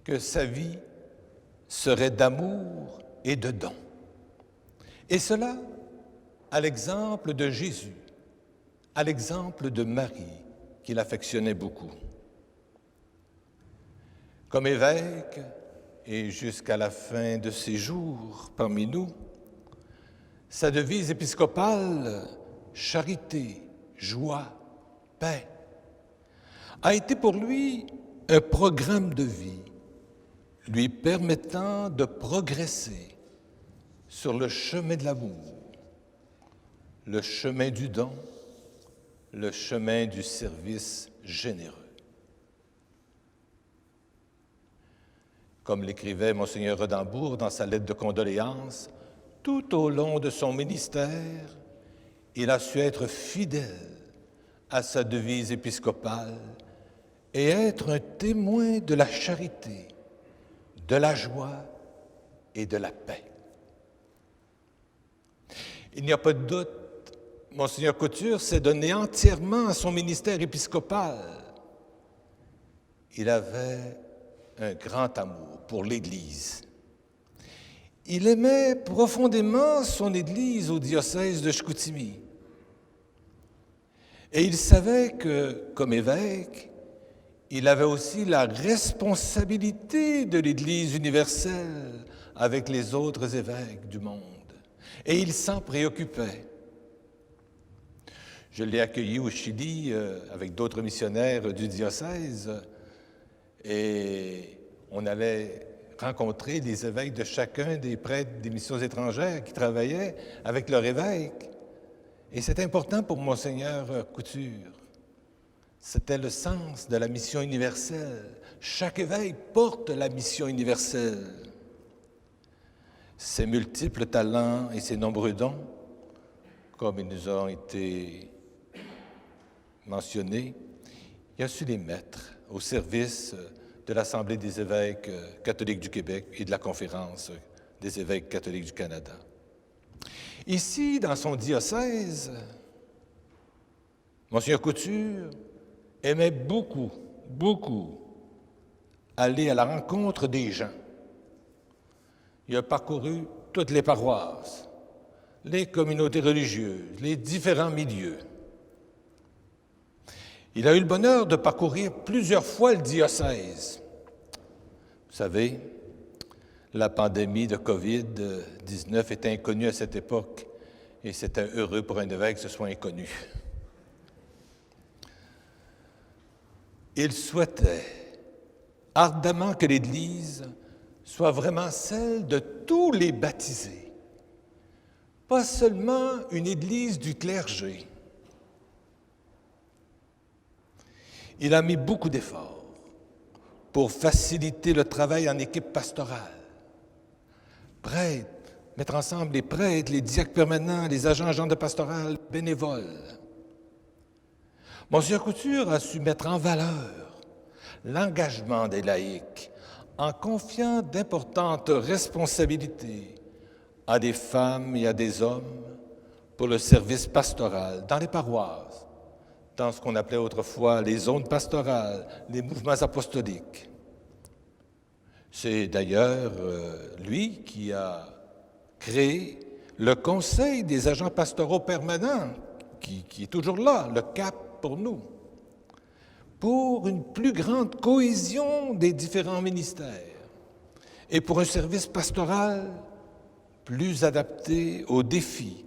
Speaker 1: que sa vie serait d'amour et de don. Et cela à l'exemple de Jésus, à l'exemple de Marie, qu'il affectionnait beaucoup. Comme évêque, et jusqu'à la fin de ses jours parmi nous, sa devise épiscopale, charité, joie, paix, a été pour lui un programme de vie lui permettant de progresser sur le chemin de l'amour, le chemin du don, le chemin du service généreux. Comme l'écrivait Monseigneur Redembourg dans sa lettre de condoléances, tout au long de son ministère, il a su être fidèle à sa devise épiscopale et être un témoin de la charité, de la joie et de la paix. Il n'y a pas de doute, Monseigneur Couture s'est donné entièrement à son ministère épiscopal. Il avait un grand amour pour l'Église. Il aimait profondément son Église au diocèse de Chicoutimi. Et il savait que, comme évêque, il avait aussi la responsabilité de l'Église universelle avec les autres évêques du monde. Et il s'en préoccupait. Je l'ai accueilli au Chili avec d'autres missionnaires du diocèse et on allait rencontrer les évêques de chacun des prêtres des missions étrangères qui travaillaient avec leur évêque. Et c'est important pour Monseigneur Couture. C'était le sens de la mission universelle. Chaque évêque porte la mission universelle. Ses multiples talents et ses nombreux dons, comme ils nous ont été mentionnés, il a su les mettre au service de l'Assemblée des évêques catholiques du Québec et de la Conférence des évêques catholiques du Canada. Ici, dans son diocèse, Monseigneur Couture aimait beaucoup aller à la rencontre des gens. Il a parcouru toutes les paroisses, les communautés religieuses, les différents milieux. Il a eu le bonheur de parcourir plusieurs fois le diocèse. Vous savez, la pandémie de COVID-19 était inconnue à cette époque et c'était heureux pour un évêque que ce soit inconnu. Il souhaitait ardemment que l'Église soit vraiment celle de tous les baptisés, pas seulement une Église du clergé. Il a mis beaucoup d'efforts pour faciliter le travail en équipe pastorale. Prêtres, mettre ensemble les prêtres, les diacres permanents, les agents de pastoral, bénévoles. Monseigneur Couture a su mettre en valeur l'engagement des laïcs en confiant d'importantes responsabilités à des femmes et à des hommes pour le service pastoral dans les paroisses, dans ce qu'on appelait autrefois les zones pastorales, les mouvements apostoliques. C'est d'ailleurs lui qui a créé le Conseil des agents pastoraux permanents, qui est toujours là, le CAP pour nous, pour une plus grande cohésion des différents ministères et pour un service pastoral plus adapté aux défis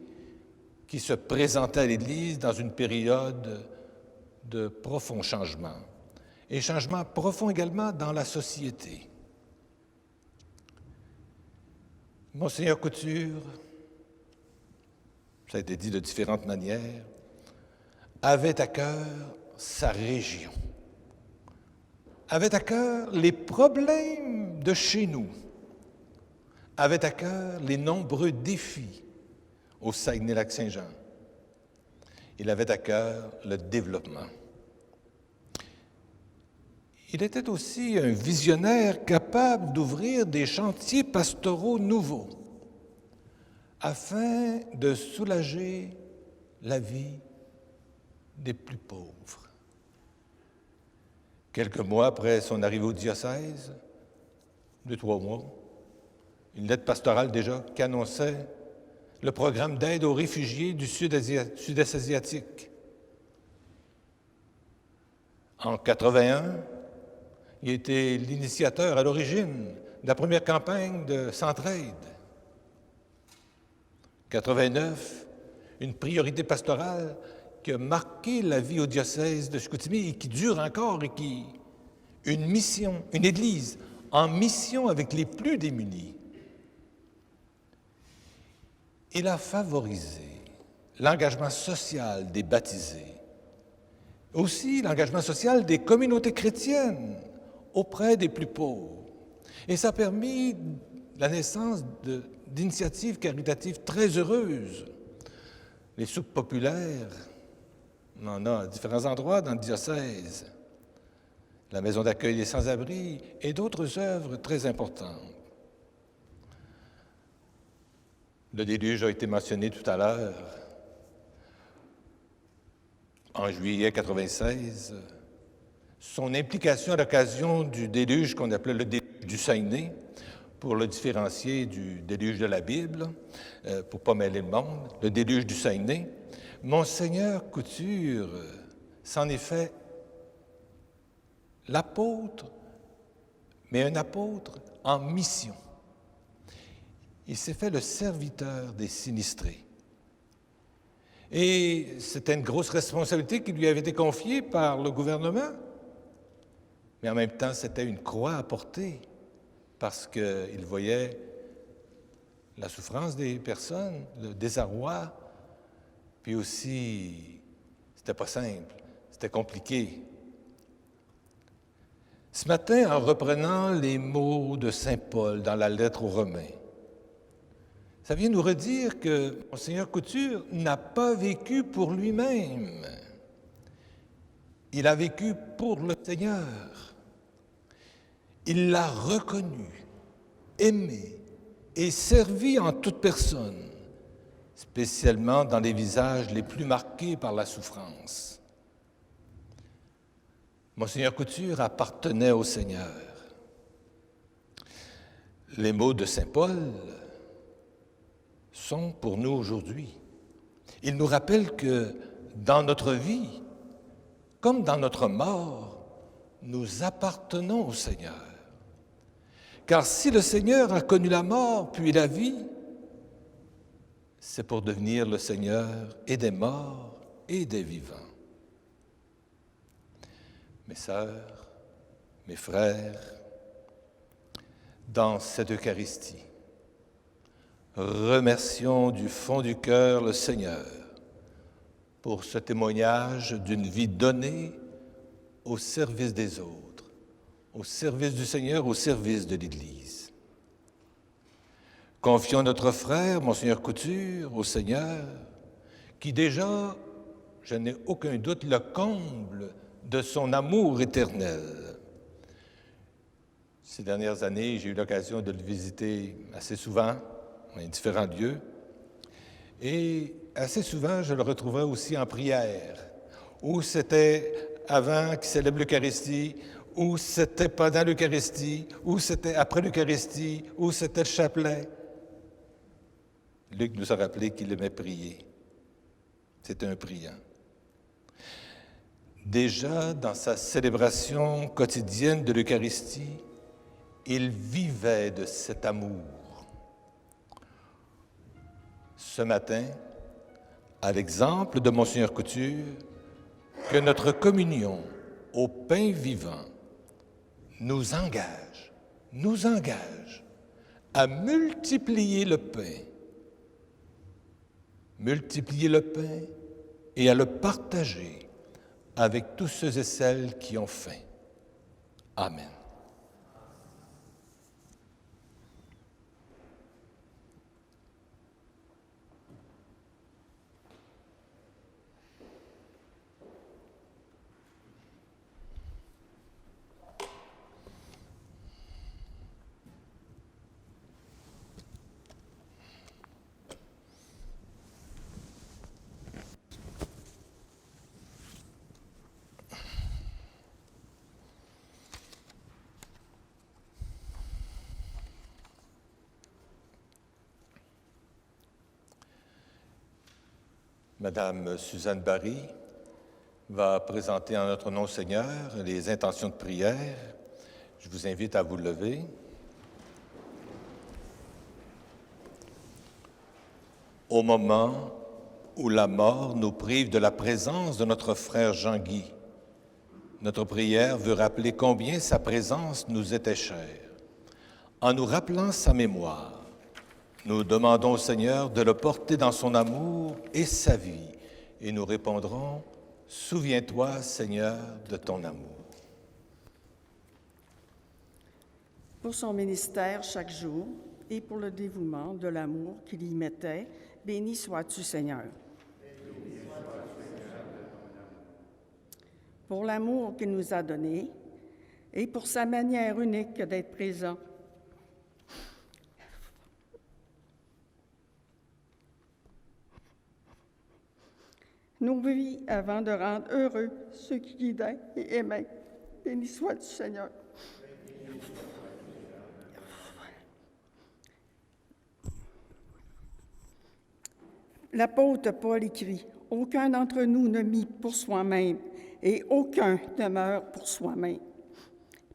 Speaker 1: qui se présentaient à l'Église dans une période de profonds changements, et changements profonds également dans la société. Monseigneur Couture, ça a été dit de différentes manières, avait à cœur sa région, avait à cœur les problèmes de chez nous, avait à cœur les nombreux défis au Saguenay-Lac-Saint-Jean. Il avait à cœur le développement. Il était aussi un visionnaire capable d'ouvrir des chantiers pastoraux nouveaux afin de soulager la vie des plus pauvres. Quelques mois après son arrivée au diocèse, 2-3 mois, une lettre pastorale déjà qui annonçait le programme d'aide aux réfugiés du Sud-Est asiatique. En 1981, il était l'initiateur à l'origine de la première campagne de Centraide. En 1989, une priorité pastorale qui a marqué la vie au diocèse de Chicoutimi et qui dure encore et qui une mission, une Église en mission avec les plus démunis. Il a favorisé l'engagement social des baptisés, aussi l'engagement social des communautés chrétiennes auprès des plus pauvres. Et ça a permis la naissance d'initiatives caritatives très heureuses. Les soupes populaires, on en a à différents endroits dans le diocèse, la maison d'accueil des sans-abri et d'autres œuvres très importantes. Le déluge a été mentionné tout à l'heure. En juillet 1996, son implication à l'occasion du déluge qu'on appelait le déluge du Saguenay, pour le différencier du déluge de la Bible, pour ne pas mêler le monde, le déluge du Saguenay, Monseigneur Couture s'en est fait l'apôtre, mais un apôtre en mission. Il s'est fait le serviteur des sinistrés. Et c'était une grosse responsabilité qui lui avait été confiée par le gouvernement. Mais en même temps, c'était une croix à porter parce qu'il voyait la souffrance des personnes, le désarroi, puis aussi, c'était pas simple, c'était compliqué. Ce matin, en reprenant les mots de saint Paul dans la lettre aux Romains, ça vient nous redire que Monseigneur Couture n'a pas vécu pour lui-même. Il a vécu pour le Seigneur. Il l'a reconnu, aimé et servi en toute personne, spécialement dans les visages les plus marqués par la souffrance. Monseigneur Couture appartenait au Seigneur. Les mots de saint Paul sont pour nous aujourd'hui. Ils nous rappellent que dans notre vie, comme dans notre mort, nous appartenons au Seigneur. Car si le Seigneur a connu la mort puis la vie, c'est pour devenir le Seigneur et des morts et des vivants. Mes sœurs, mes frères, dans cette Eucharistie, remercions du fond du cœur le Seigneur pour ce témoignage d'une vie donnée au service des autres, au service du Seigneur, au service de l'Église. Confions notre frère, Monseigneur Couture, au Seigneur, qui déjà, je n'ai aucun doute, le comble de son amour éternel. Ces dernières années, j'ai eu l'occasion de le visiter assez souvent, dans différents lieux, et assez souvent, je le retrouvais aussi en prière, où c'était avant qu'il célèbre l'Eucharistie, ou c'était pendant l'Eucharistie, ou c'était après l'Eucharistie, ou c'était le chapelet. Luc nous a rappelé qu'il aimait prier. C'était un priant. Déjà, dans sa célébration quotidienne de l'Eucharistie, il vivait de cet amour. Ce matin, à l'exemple de Monseigneur Couture, que notre communion au pain vivant nous engage à multiplier le pain et à le partager avec tous ceux et celles qui ont faim. Amen. Madame Suzanne Barry va présenter en notre nom, Seigneur, les intentions de prière. Je vous invite à vous lever. Au moment où la mort nous prive de la présence de notre frère Jean-Guy, notre prière veut rappeler combien sa présence nous était chère. En nous rappelant sa mémoire, Nous demandons au Seigneur de le porter dans son amour et sa vie, et nous répondrons, « Souviens-toi, Seigneur, de ton amour. »
Speaker 6: Pour son ministère chaque jour et pour le dévouement de l'amour qu'il y mettait, béni sois-tu, Seigneur. Pour l'amour qu'il nous a donné et pour sa manière unique d'être présent. Nos vies avant de rendre heureux ceux qui guidaient et aimaient. Béni sois-tu, Seigneur. L'apôtre Paul écrit, « Aucun d'entre nous ne mit pour soi-même, et aucun ne meurt pour soi-même. »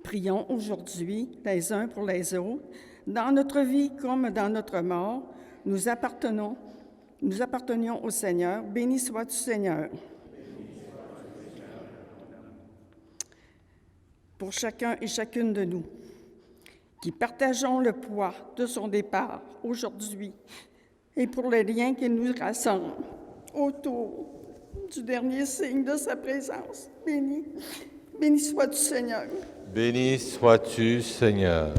Speaker 6: Prions aujourd'hui les uns pour les autres. Dans notre vie comme dans notre mort, nous appartenions au Seigneur. Béni sois-tu, Seigneur. Pour chacun et chacune de nous, qui partageons le poids de son départ aujourd'hui, et pour les liens qui nous rassemblent autour du dernier signe de sa présence. Béni sois-tu, Seigneur.
Speaker 1: Béni sois-tu, Seigneur.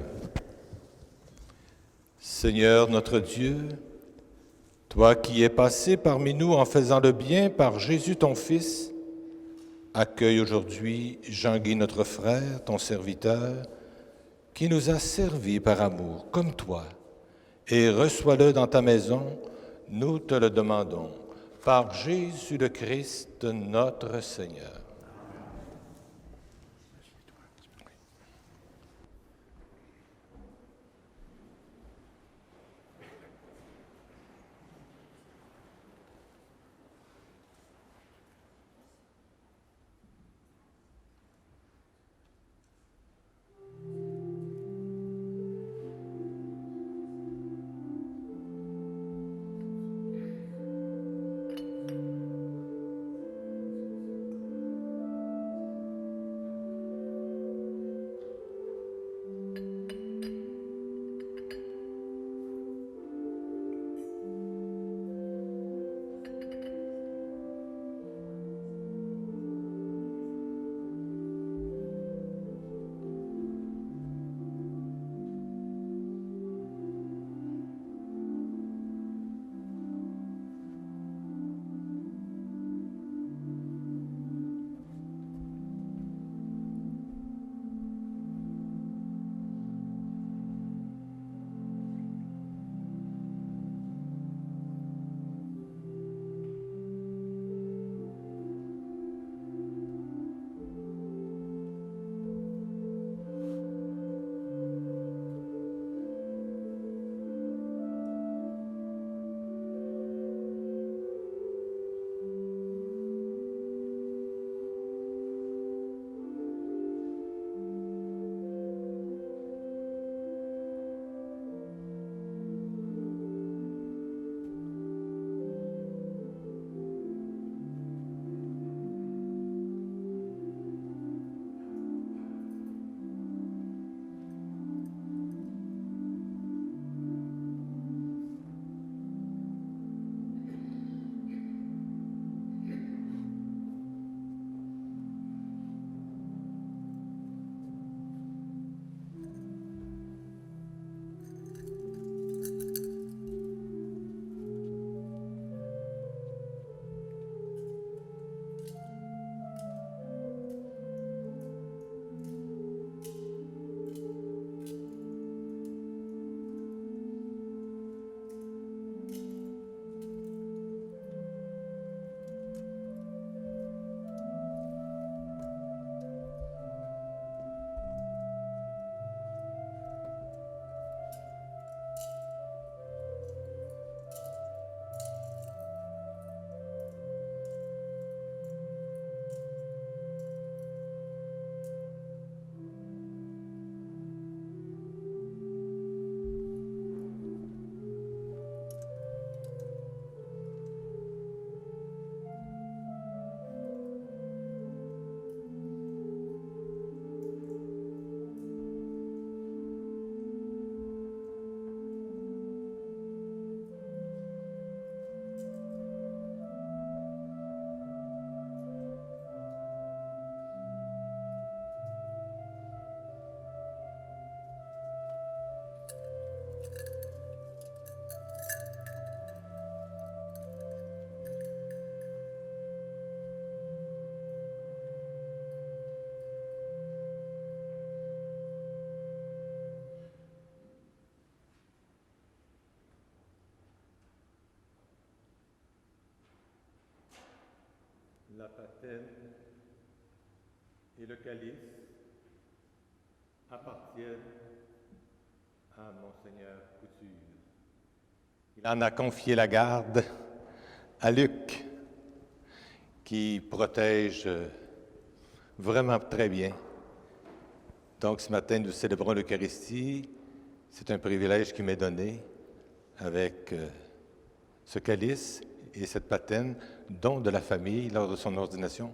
Speaker 1: Seigneur notre Dieu, toi qui es passé parmi nous en faisant le bien par Jésus ton Fils, accueille aujourd'hui Jean-Guy notre frère, ton serviteur, qui nous a servis par amour, comme toi, et reçois-le dans ta maison, nous te le demandons, par Jésus le Christ, notre Seigneur. la patène et le calice appartiennent à Monseigneur Couture. Il en a confié la garde à Luc, qui protège vraiment très bien. Donc ce matin, nous célébrons l'Eucharistie. C'est un privilège qui m'est donné avec ce calice et cette patène, don de la famille lors de son ordination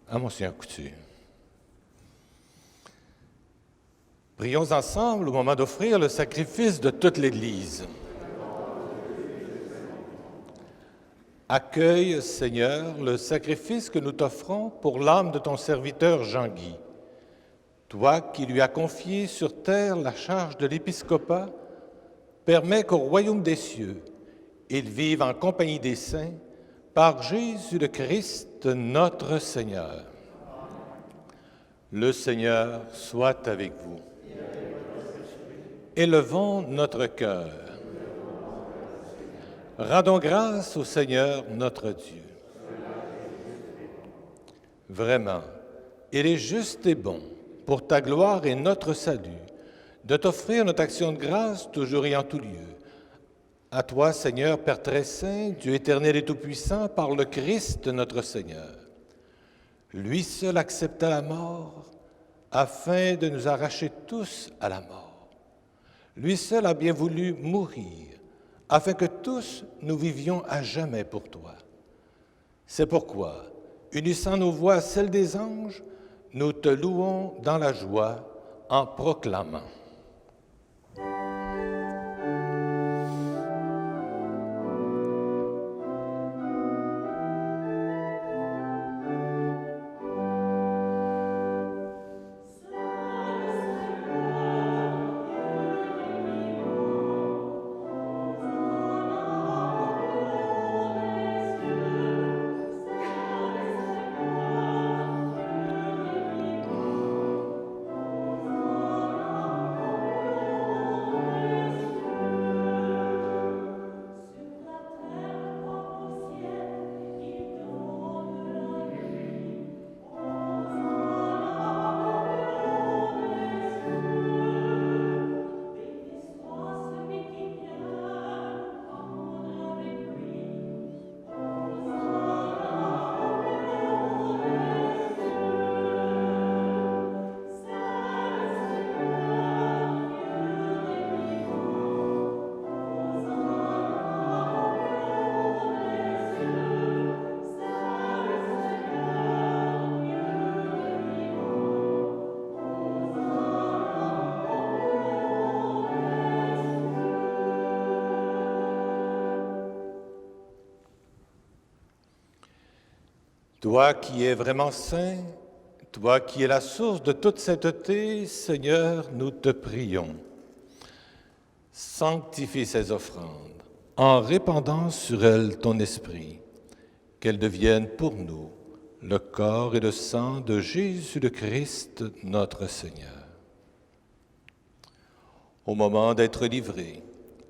Speaker 1: à Monseigneur Couture. Prions ensemble au moment d'offrir le sacrifice de toute l'Église. Accueille, Seigneur, le sacrifice que nous t'offrons pour l'âme de ton serviteur Jean-Guy. Toi qui lui as confié sur terre la charge de l'épiscopat, permets qu'au royaume des cieux, il vive en compagnie des saints par Jésus le Christ, notre Seigneur. Le Seigneur soit avec vous. Élevons notre cœur. Rendons grâce au Seigneur notre Dieu. Vraiment, il est juste et bon, pour ta gloire et notre salut, de t'offrir notre action de grâce toujours et en tout lieu. À toi, Seigneur, Père très saint, Dieu éternel et tout-puissant, par le Christ notre Seigneur. Lui seul accepta la mort, afin de nous arracher tous à la mort. Lui seul a bien voulu mourir, afin que tous nous vivions à jamais pour toi. C'est pourquoi, unissant nos voix à celles des anges, nous te louons dans la joie en proclamant. Toi qui es vraiment saint, toi qui es la source de toute sainteté, Seigneur, nous te prions. Sanctifie ces offrandes en répandant sur elles ton esprit, qu'elles deviennent pour nous le corps et le sang de Jésus le Christ, notre Seigneur. Au moment d'être livré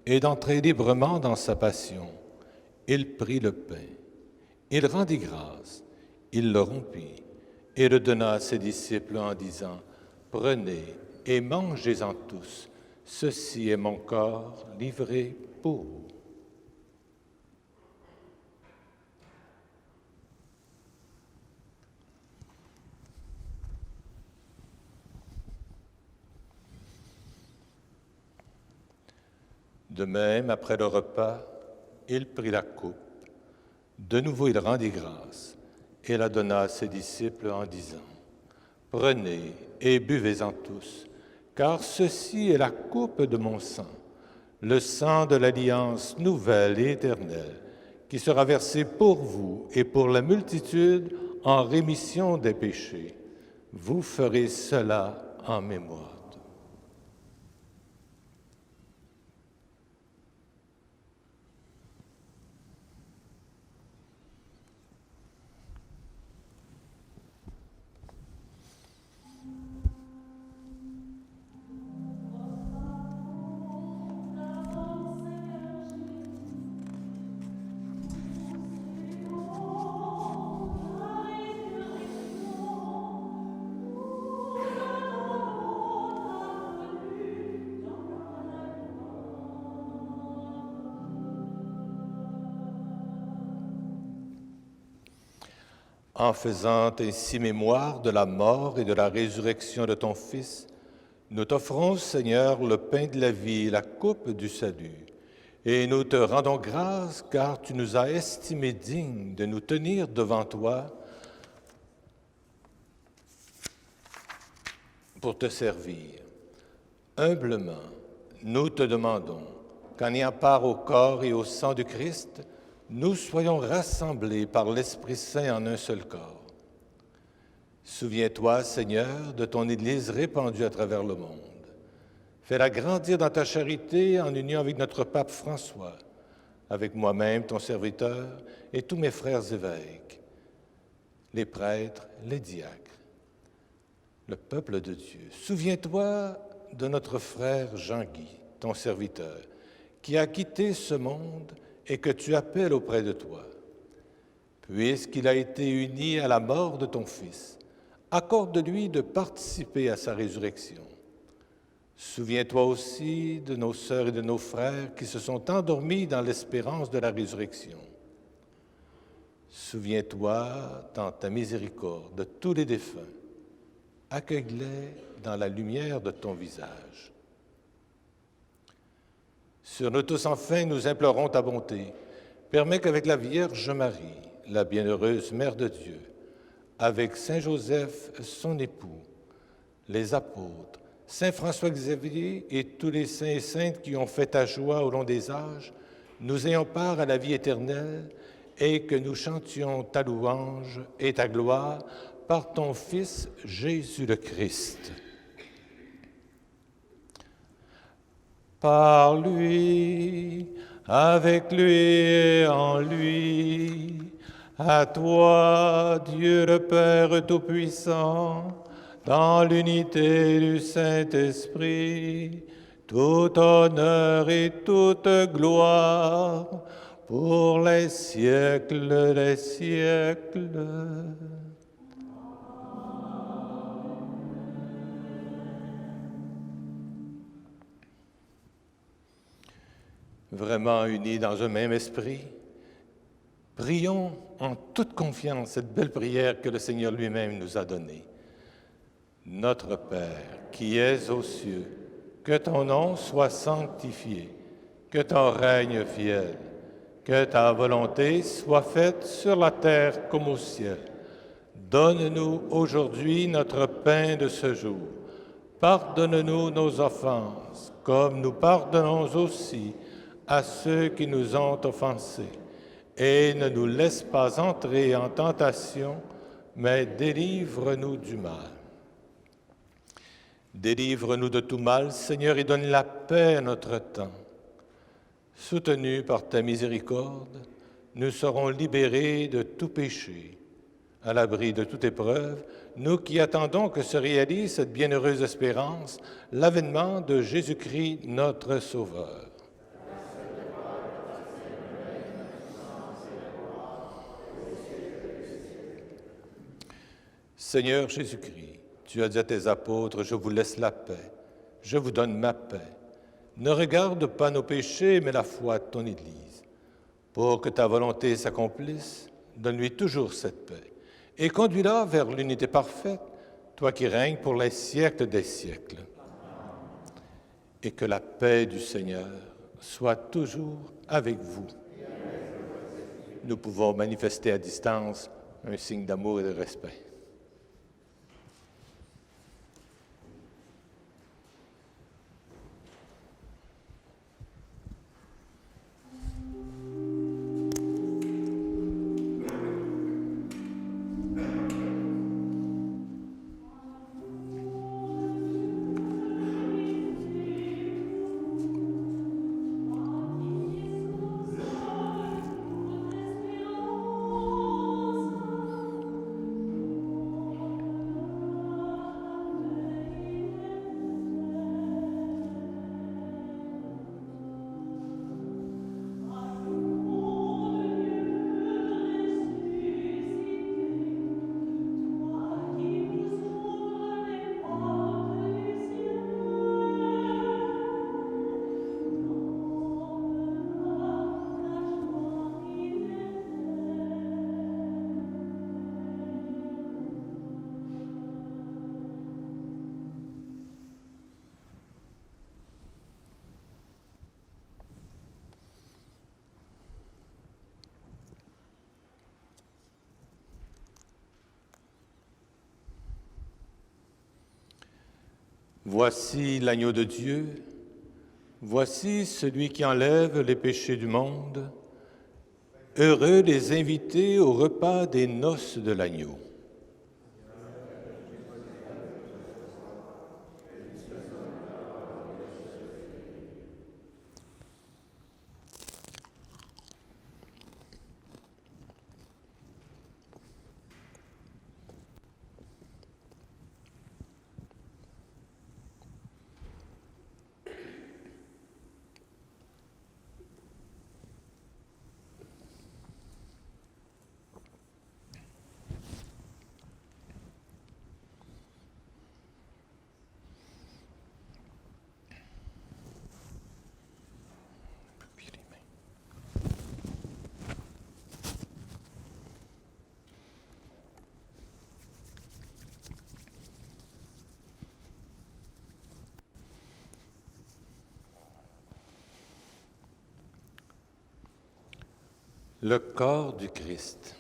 Speaker 1: et d'entrer librement dans sa passion, il prit le pain, il rendit grâce, il le rompit et le donna à ses disciples en disant « Prenez et mangez-en tous, ceci est mon corps livré pour vous. » De même, après le repas, il prit la coupe. De nouveau, il rendit grâce et la donna à ses disciples en disant « Prenez et buvez-en tous, car ceci est la coupe de mon sang, le sang de l'alliance nouvelle et éternelle, qui sera versé pour vous et pour la multitude en rémission des péchés. Vous ferez cela en mémoire. »
Speaker 7: Seigneur
Speaker 1: En faisant ainsi mémoire de la mort et de la résurrection de ton Fils, nous t'offrons, Seigneur, le pain de la vie et la coupe du salut. Et nous te rendons grâce car tu nous as estimés dignes de nous tenir devant toi pour te servir. Humblement, nous te demandons qu'en ayant part au corps et au sang du Christ, nous soyons rassemblés par l'Esprit Saint en un seul corps. Souviens-toi, Seigneur, de ton Église répandue à travers le monde. Fais-la grandir dans ta charité en union avec notre pape François, avec moi-même, ton serviteur, et tous mes frères évêques, les prêtres, les diacres, le peuple de Dieu. Souviens-toi de notre frère Jean-Guy, ton serviteur, qui a quitté ce monde et que tu appelles auprès de toi. Puisqu'il a été uni à la mort de ton Fils, accorde-lui de participer à sa résurrection. Souviens-toi aussi de nos sœurs et de nos frères qui se sont endormis dans l'espérance de la résurrection. Souviens-toi, dans ta miséricorde, de tous les défunts. Accueille-les dans la lumière de ton visage. Sur nous tous, enfin, nous implorons ta bonté. Permets qu'avec la Vierge Marie, la bienheureuse Mère de Dieu, avec Saint Joseph, son époux, les apôtres, Saint François-Xavier et tous les saints et saintes qui ont fait ta joie au long des âges, nous ayons part à la vie éternelle et que nous chantions ta louange et ta gloire par ton Fils Jésus le Christ. Par lui, avec lui et en lui, à toi, Dieu le Père Tout-Puissant, dans l'unité du Saint-Esprit, tout honneur et toute gloire pour les siècles des siècles. Vraiment unis dans un même esprit, prions en toute confiance cette belle prière que le Seigneur lui-même nous a donnée. Notre Père, qui es aux cieux, que ton nom soit sanctifié, que ton règne vienne, que ta volonté soit faite sur la terre comme au ciel. Donne-nous aujourd'hui notre pain de ce jour. Pardonne-nous nos offenses, comme nous pardonnons aussi à ceux qui nous ont offensés. Et ne nous laisse pas entrer en tentation, mais délivre-nous du mal. Délivre-nous de tout mal, Seigneur, et donne la paix à notre temps. Soutenus par ta miséricorde, nous serons libérés de tout péché, à l'abri de toute épreuve, nous qui attendons que se réalise cette bienheureuse espérance, l'avènement de Jésus-Christ, notre Sauveur. Seigneur Jésus-Christ, tu as dit à tes apôtres, « Je vous laisse la paix, je vous donne ma paix. Ne regarde pas nos péchés, mais la foi de ton Église. Pour que ta volonté s'accomplisse, donne-lui toujours cette paix. Et conduis-la vers l'unité parfaite, toi qui règnes pour les siècles des siècles. Et que la paix du Seigneur soit toujours avec vous. » Nous pouvons manifester à distance un signe d'amour et de respect. Voici l'agneau de Dieu, voici celui qui enlève les péchés du monde. Heureux les invités au repas des noces de l'agneau. Le corps du Christ.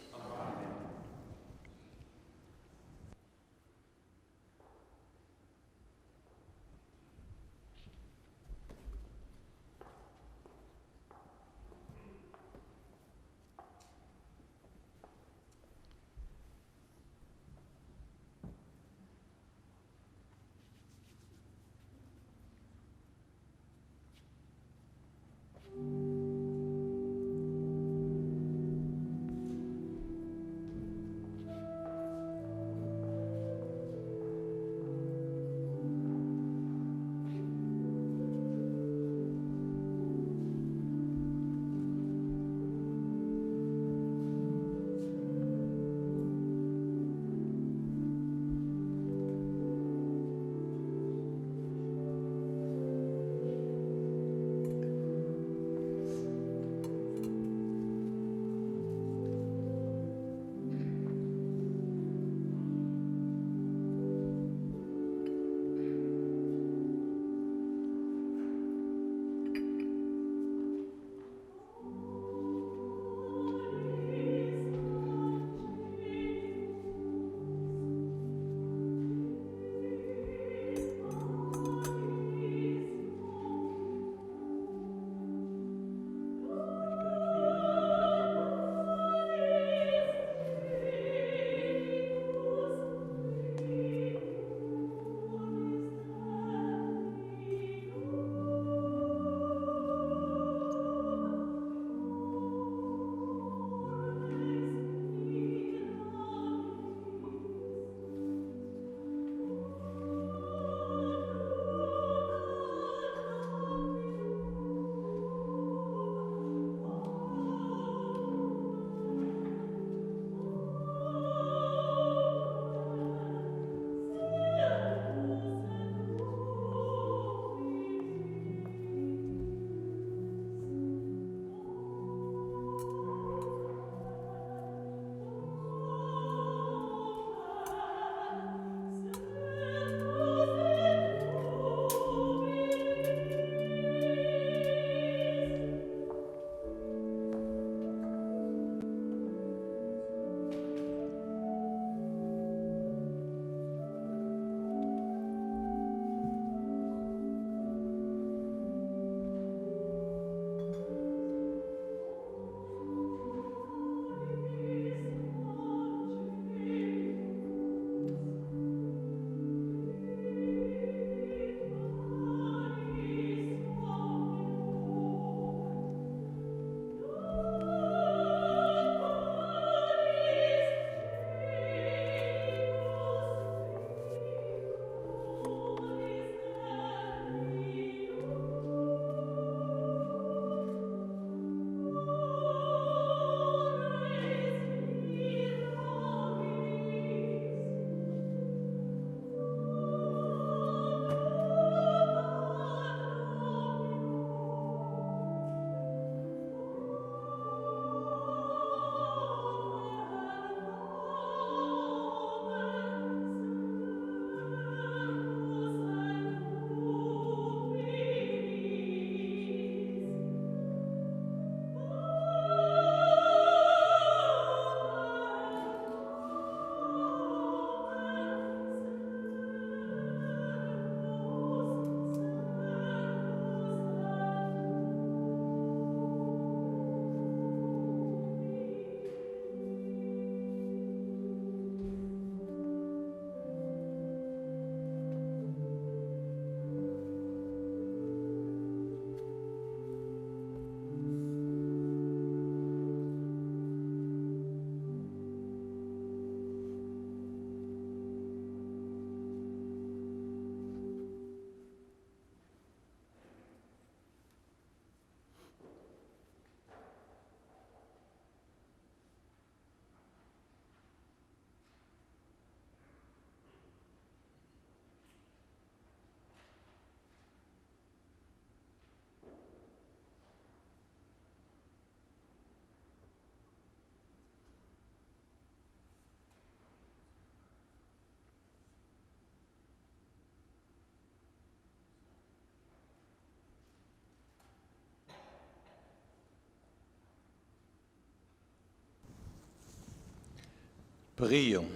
Speaker 1: Prions.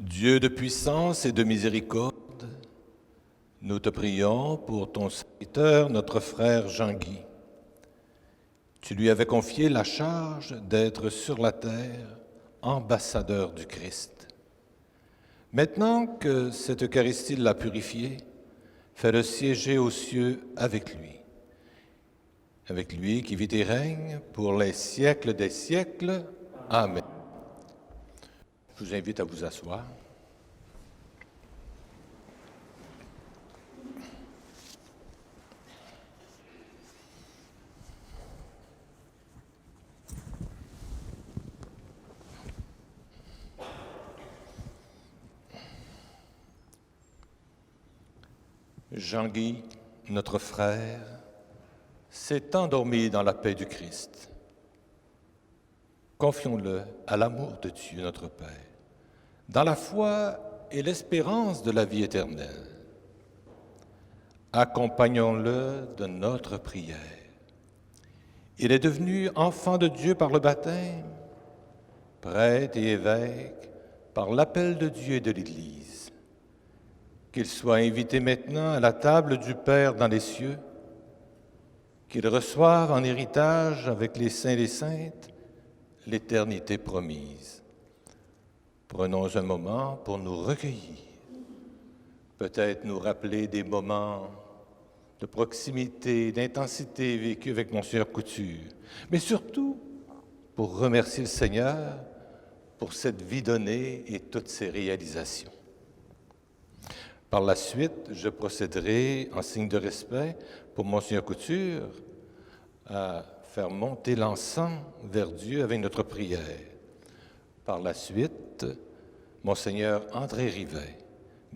Speaker 1: Dieu de puissance et de miséricorde, nous te prions pour ton serviteur, notre frère Jean-Guy. Tu lui avais confié la charge d'être sur la terre ambassadeur du Christ. Maintenant que cette Eucharistie l'a purifié, fais-le siéger aux cieux avec lui qui vit et règne pour les siècles des siècles. Amen. Je vous invite à vous asseoir. Jean-Guy, notre frère, s'est endormi dans la paix du Christ. Confions-le à l'amour de Dieu notre Père, dans la foi et l'espérance de la vie éternelle. Accompagnons-le de notre prière. Il est devenu enfant de Dieu par le baptême, prêtre et évêque par l'appel de Dieu et de l'Église. Qu'il soit invité maintenant à la table du Père dans les cieux, qu'il reçoive en héritage avec les saints et les saintes l'éternité promise. Prenons un moment pour nous recueillir, peut-être nous rappeler des moments de proximité, d'intensité vécus avec Monseigneur Couture, mais surtout pour remercier le Seigneur pour cette vie donnée et toutes ses réalisations. Par la suite, je procéderai en signe de respect pour Monseigneur Couture à faire monter l'encens vers Dieu avec notre prière. Par la suite, Monseigneur André Rivet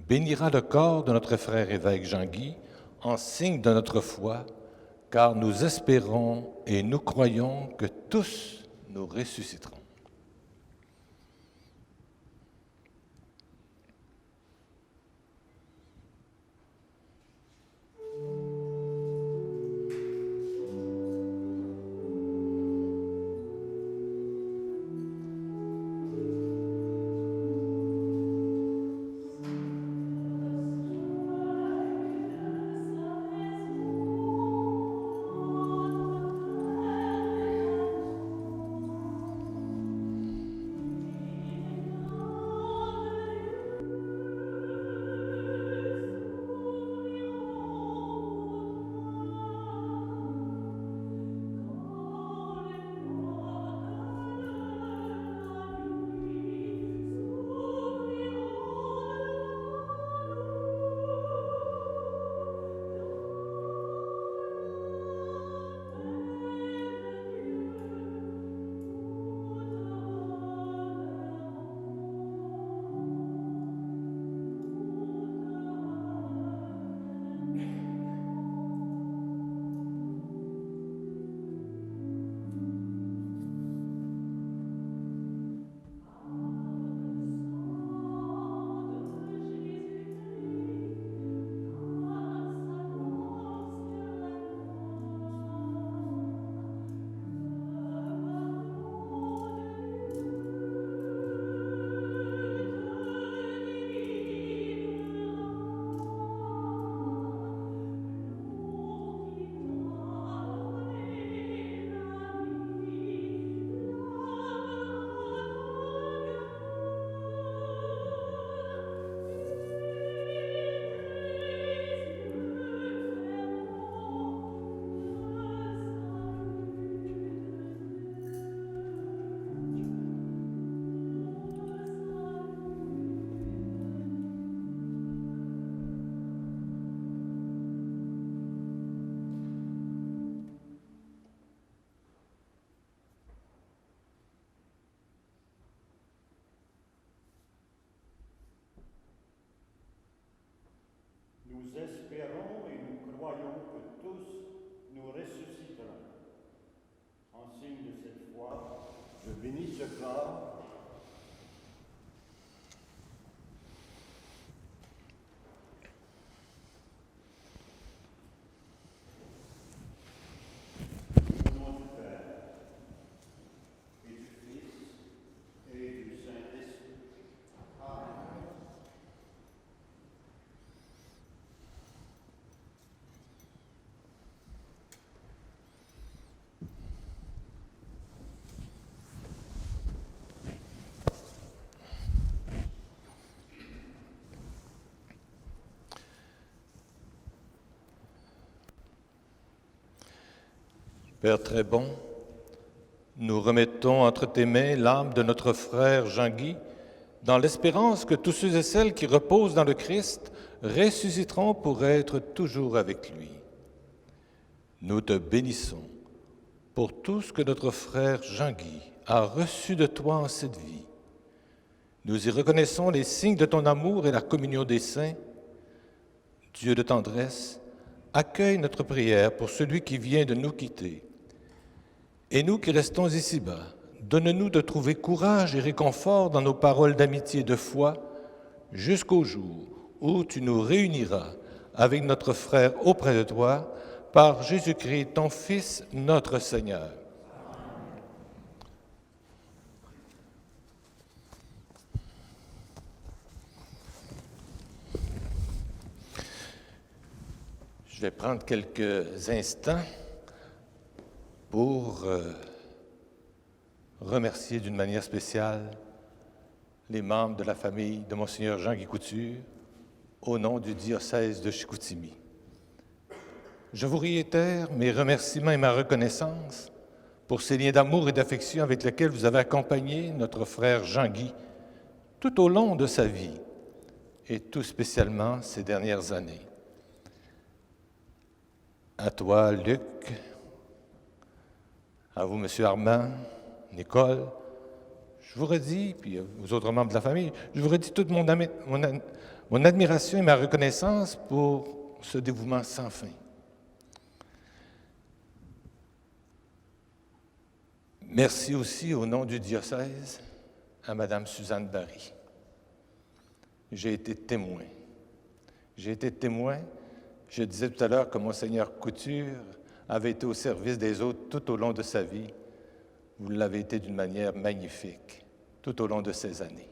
Speaker 1: bénira le corps de notre frère évêque Jean-Guy en signe de notre foi, car nous espérons et nous croyons que tous nous ressusciterons.
Speaker 7: Nous espérons et nous croyons que tous nous ressusciterons. En signe de cette foi, je bénis ce corps.
Speaker 1: Père très bon, nous remettons entre tes mains l'âme de notre frère Jean-Guy, dans l'espérance que tous ceux et celles qui reposent dans le Christ ressusciteront pour être toujours avec lui. Nous te bénissons pour tout ce que notre frère Jean-Guy a reçu de toi en cette vie. Nous y reconnaissons les signes de ton amour et la communion des saints. Dieu de tendresse, accueille notre prière pour celui qui vient de nous quitter. Et nous qui restons ici-bas, donne-nous de trouver courage et réconfort dans nos paroles d'amitié et de foi jusqu'au jour où tu nous réuniras avec notre frère auprès de toi par Jésus-Christ, ton Fils, notre Seigneur. Je vais prendre quelques instants pour remercier d'une manière spéciale les membres de la famille de Monseigneur Jean-Guy Couture au nom du diocèse de Chicoutimi. Je vous réitère mes remerciements et ma reconnaissance pour ces liens d'amour et d'affection avec lesquels vous avez accompagné notre frère Jean-Guy tout au long de sa vie et tout spécialement ces dernières années. À toi, Luc, à vous, M. Armand, Nicole, je vous redis, puis aux autres membres de la famille, je vous redis toute mon admiration et ma reconnaissance pour ce dévouement sans fin. Merci aussi au nom du diocèse à Mme Suzanne Barry. J'ai été témoin. Je disais tout à l'heure que Monseigneur Couture avait été au service des autres tout au long de sa vie. Vous l'avez été d'une manière magnifique tout au long de ces années.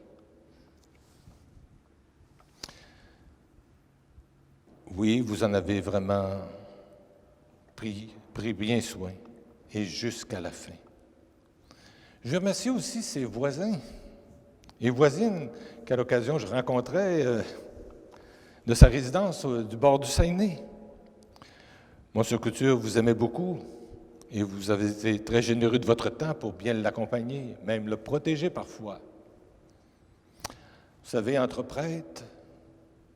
Speaker 1: Oui, vous en avez vraiment pris bien soin et jusqu'à la fin. Je remercie aussi ses voisins et voisines qu'à l'occasion je rencontrais de sa résidence du bord du Saguenay. Monsieur Couture vous aimait beaucoup et vous avez été très généreux de votre temps pour bien l'accompagner, même le protéger parfois. Vous savez, entre prêtres,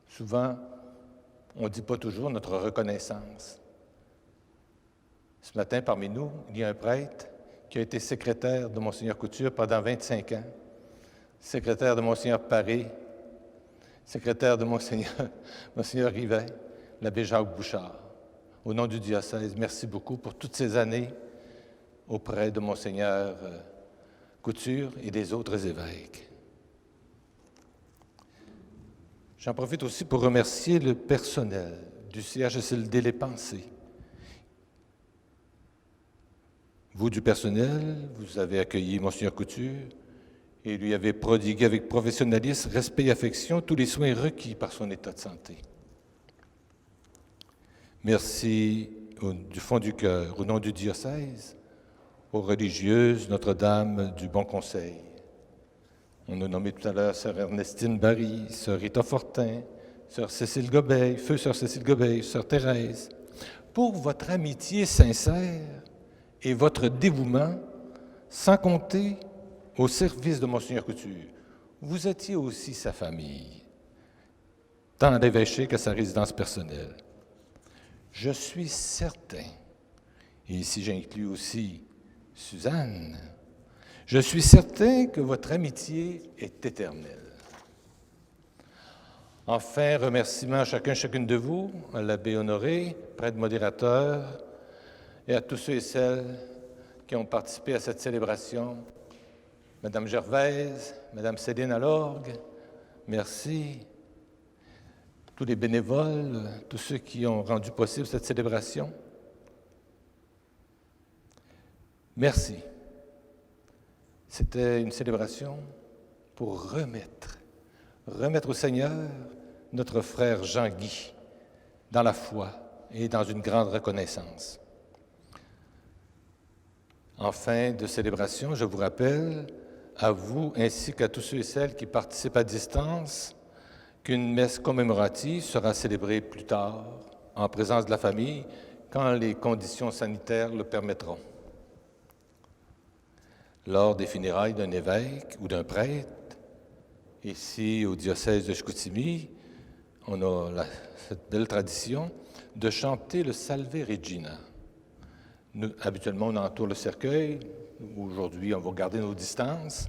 Speaker 1: souvent, on ne dit pas toujours notre reconnaissance. Ce matin, parmi nous, il y a un prêtre qui a été secrétaire de Monseigneur Couture pendant 25 ans, secrétaire de Monseigneur Paré, secrétaire de Monseigneur Rivet, l'abbé Jacques Bouchard. Au nom du diocèse, merci beaucoup pour toutes ces années auprès de Monseigneur Couture et des autres évêques. J'en profite aussi pour remercier le personnel du CHSLD Les Pensées. Vous, du personnel, vous avez accueilli Monseigneur Couture et lui avez prodigué avec professionnalisme, respect et affection tous les soins requis par son état de santé. Merci du fond du cœur, au nom du diocèse, aux religieuses Notre-Dame du Bon Conseil. On a nommé tout à l'heure Sœur Ernestine Barry, Sœur Rita Fortin, Sœur Cécile Gobeil, Feu Sœur Cécile Gobeil, Sœur Thérèse, pour votre amitié sincère et votre dévouement, sans compter au service de Monseigneur Couture. Vous étiez aussi sa famille, tant à l'évêché qu'à sa résidence personnelle. Je suis certain, et ici j'inclus aussi Suzanne, je suis certain que votre amitié est éternelle. Enfin, remerciements à chacune de vous, à l'abbé Honoré, prêtre modérateur, et à tous ceux et celles qui ont participé à cette célébration. Madame Gervaise, Madame Céline à l'orgue, merci. Tous les bénévoles, tous ceux qui ont rendu possible cette célébration. Merci. C'était une célébration pour remettre au Seigneur notre frère Jean-Guy dans la foi et dans une grande reconnaissance. En fin de célébration, je vous rappelle, à vous ainsi qu'à tous ceux et celles qui participent à distance, qu'une messe commémorative sera célébrée plus tard, en présence de la famille, quand les conditions sanitaires le permettront. Lors des funérailles d'un évêque ou d'un prêtre, ici au diocèse de Chicoutimi, on a cette belle tradition de chanter le Salve Regina. Habituellement, on entoure le cercueil. Aujourd'hui, on va garder nos distances.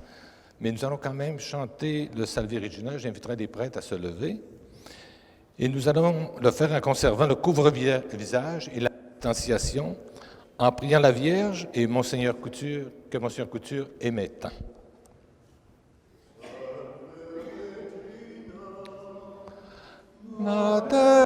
Speaker 1: Mais nous allons quand même chanter le Salve Regina. J'inviterai des prêtres à se lever. Et nous allons le faire en conservant le couvre-visage et la distanciation, en priant la Vierge et Monseigneur Couture, que Monseigneur Couture aimait tant. Mater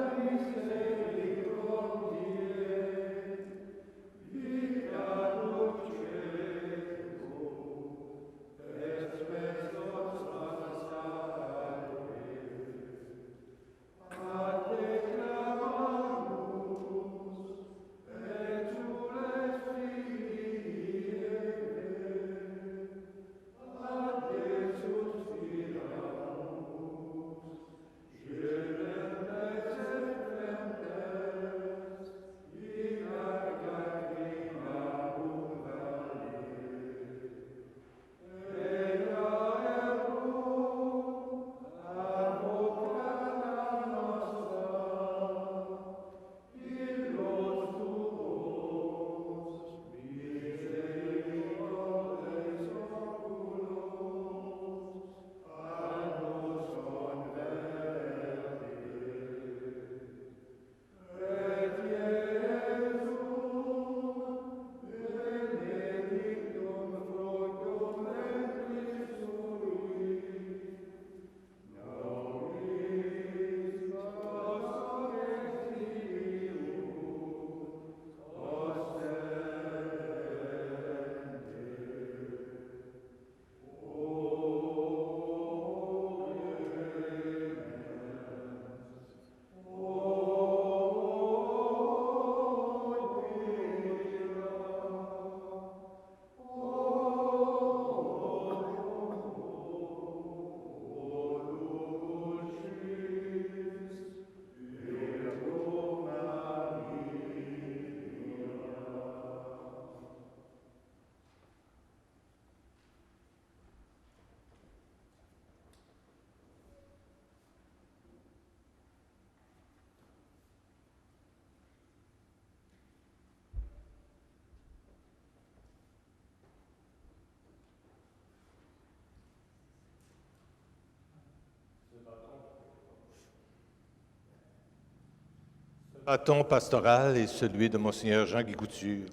Speaker 1: bâton pastoral est celui de Monseigneur Jean-Guy Couture.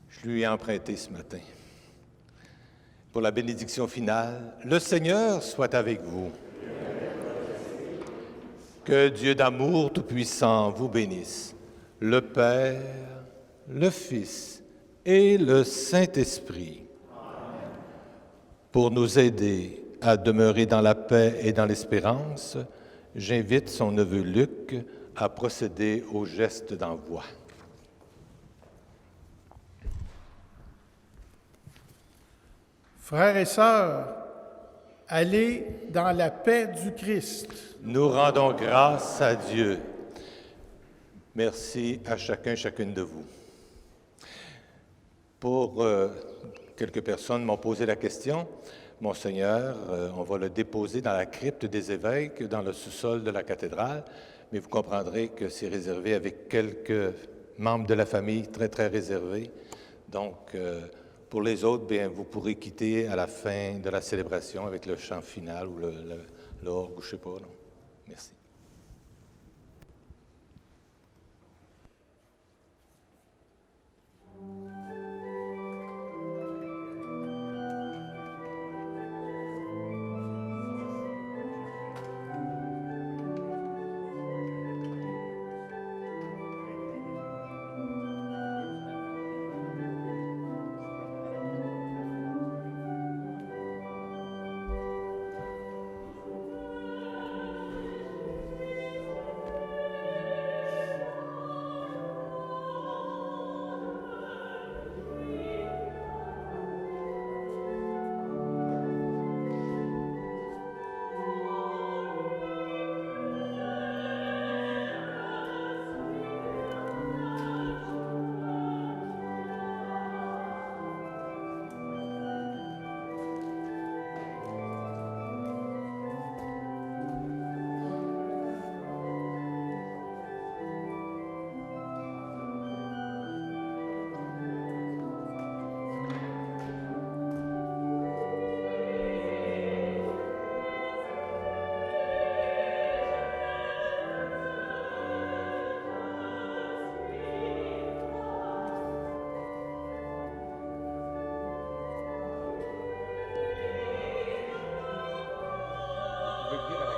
Speaker 1: Je lui ai emprunté ce matin. Pour la bénédiction finale, le Seigneur soit avec vous. Que Dieu d'amour tout-puissant vous bénisse, le Père, le Fils et le Saint-Esprit. Pour nous aider à demeurer dans la paix et dans l'espérance, j'invite son neveu Luc à procéder au geste d'envoi.
Speaker 4: Frères et sœurs, allez dans la paix du Christ.
Speaker 1: Nous rendons grâce à Dieu. Merci à chacune de vous. Pour quelques personnes m'ont posé la question, Monseigneur, on va le déposer dans la crypte des évêques, dans le sous-sol de la cathédrale, mais vous comprendrez que c'est réservé avec quelques membres de la famille très, très réservés. Donc, pour les autres, bien, vous pourrez quitter à la fin de la célébration avec le chant final ou l'orgue, ou je ne sais pas. Non? Merci. veux le dire à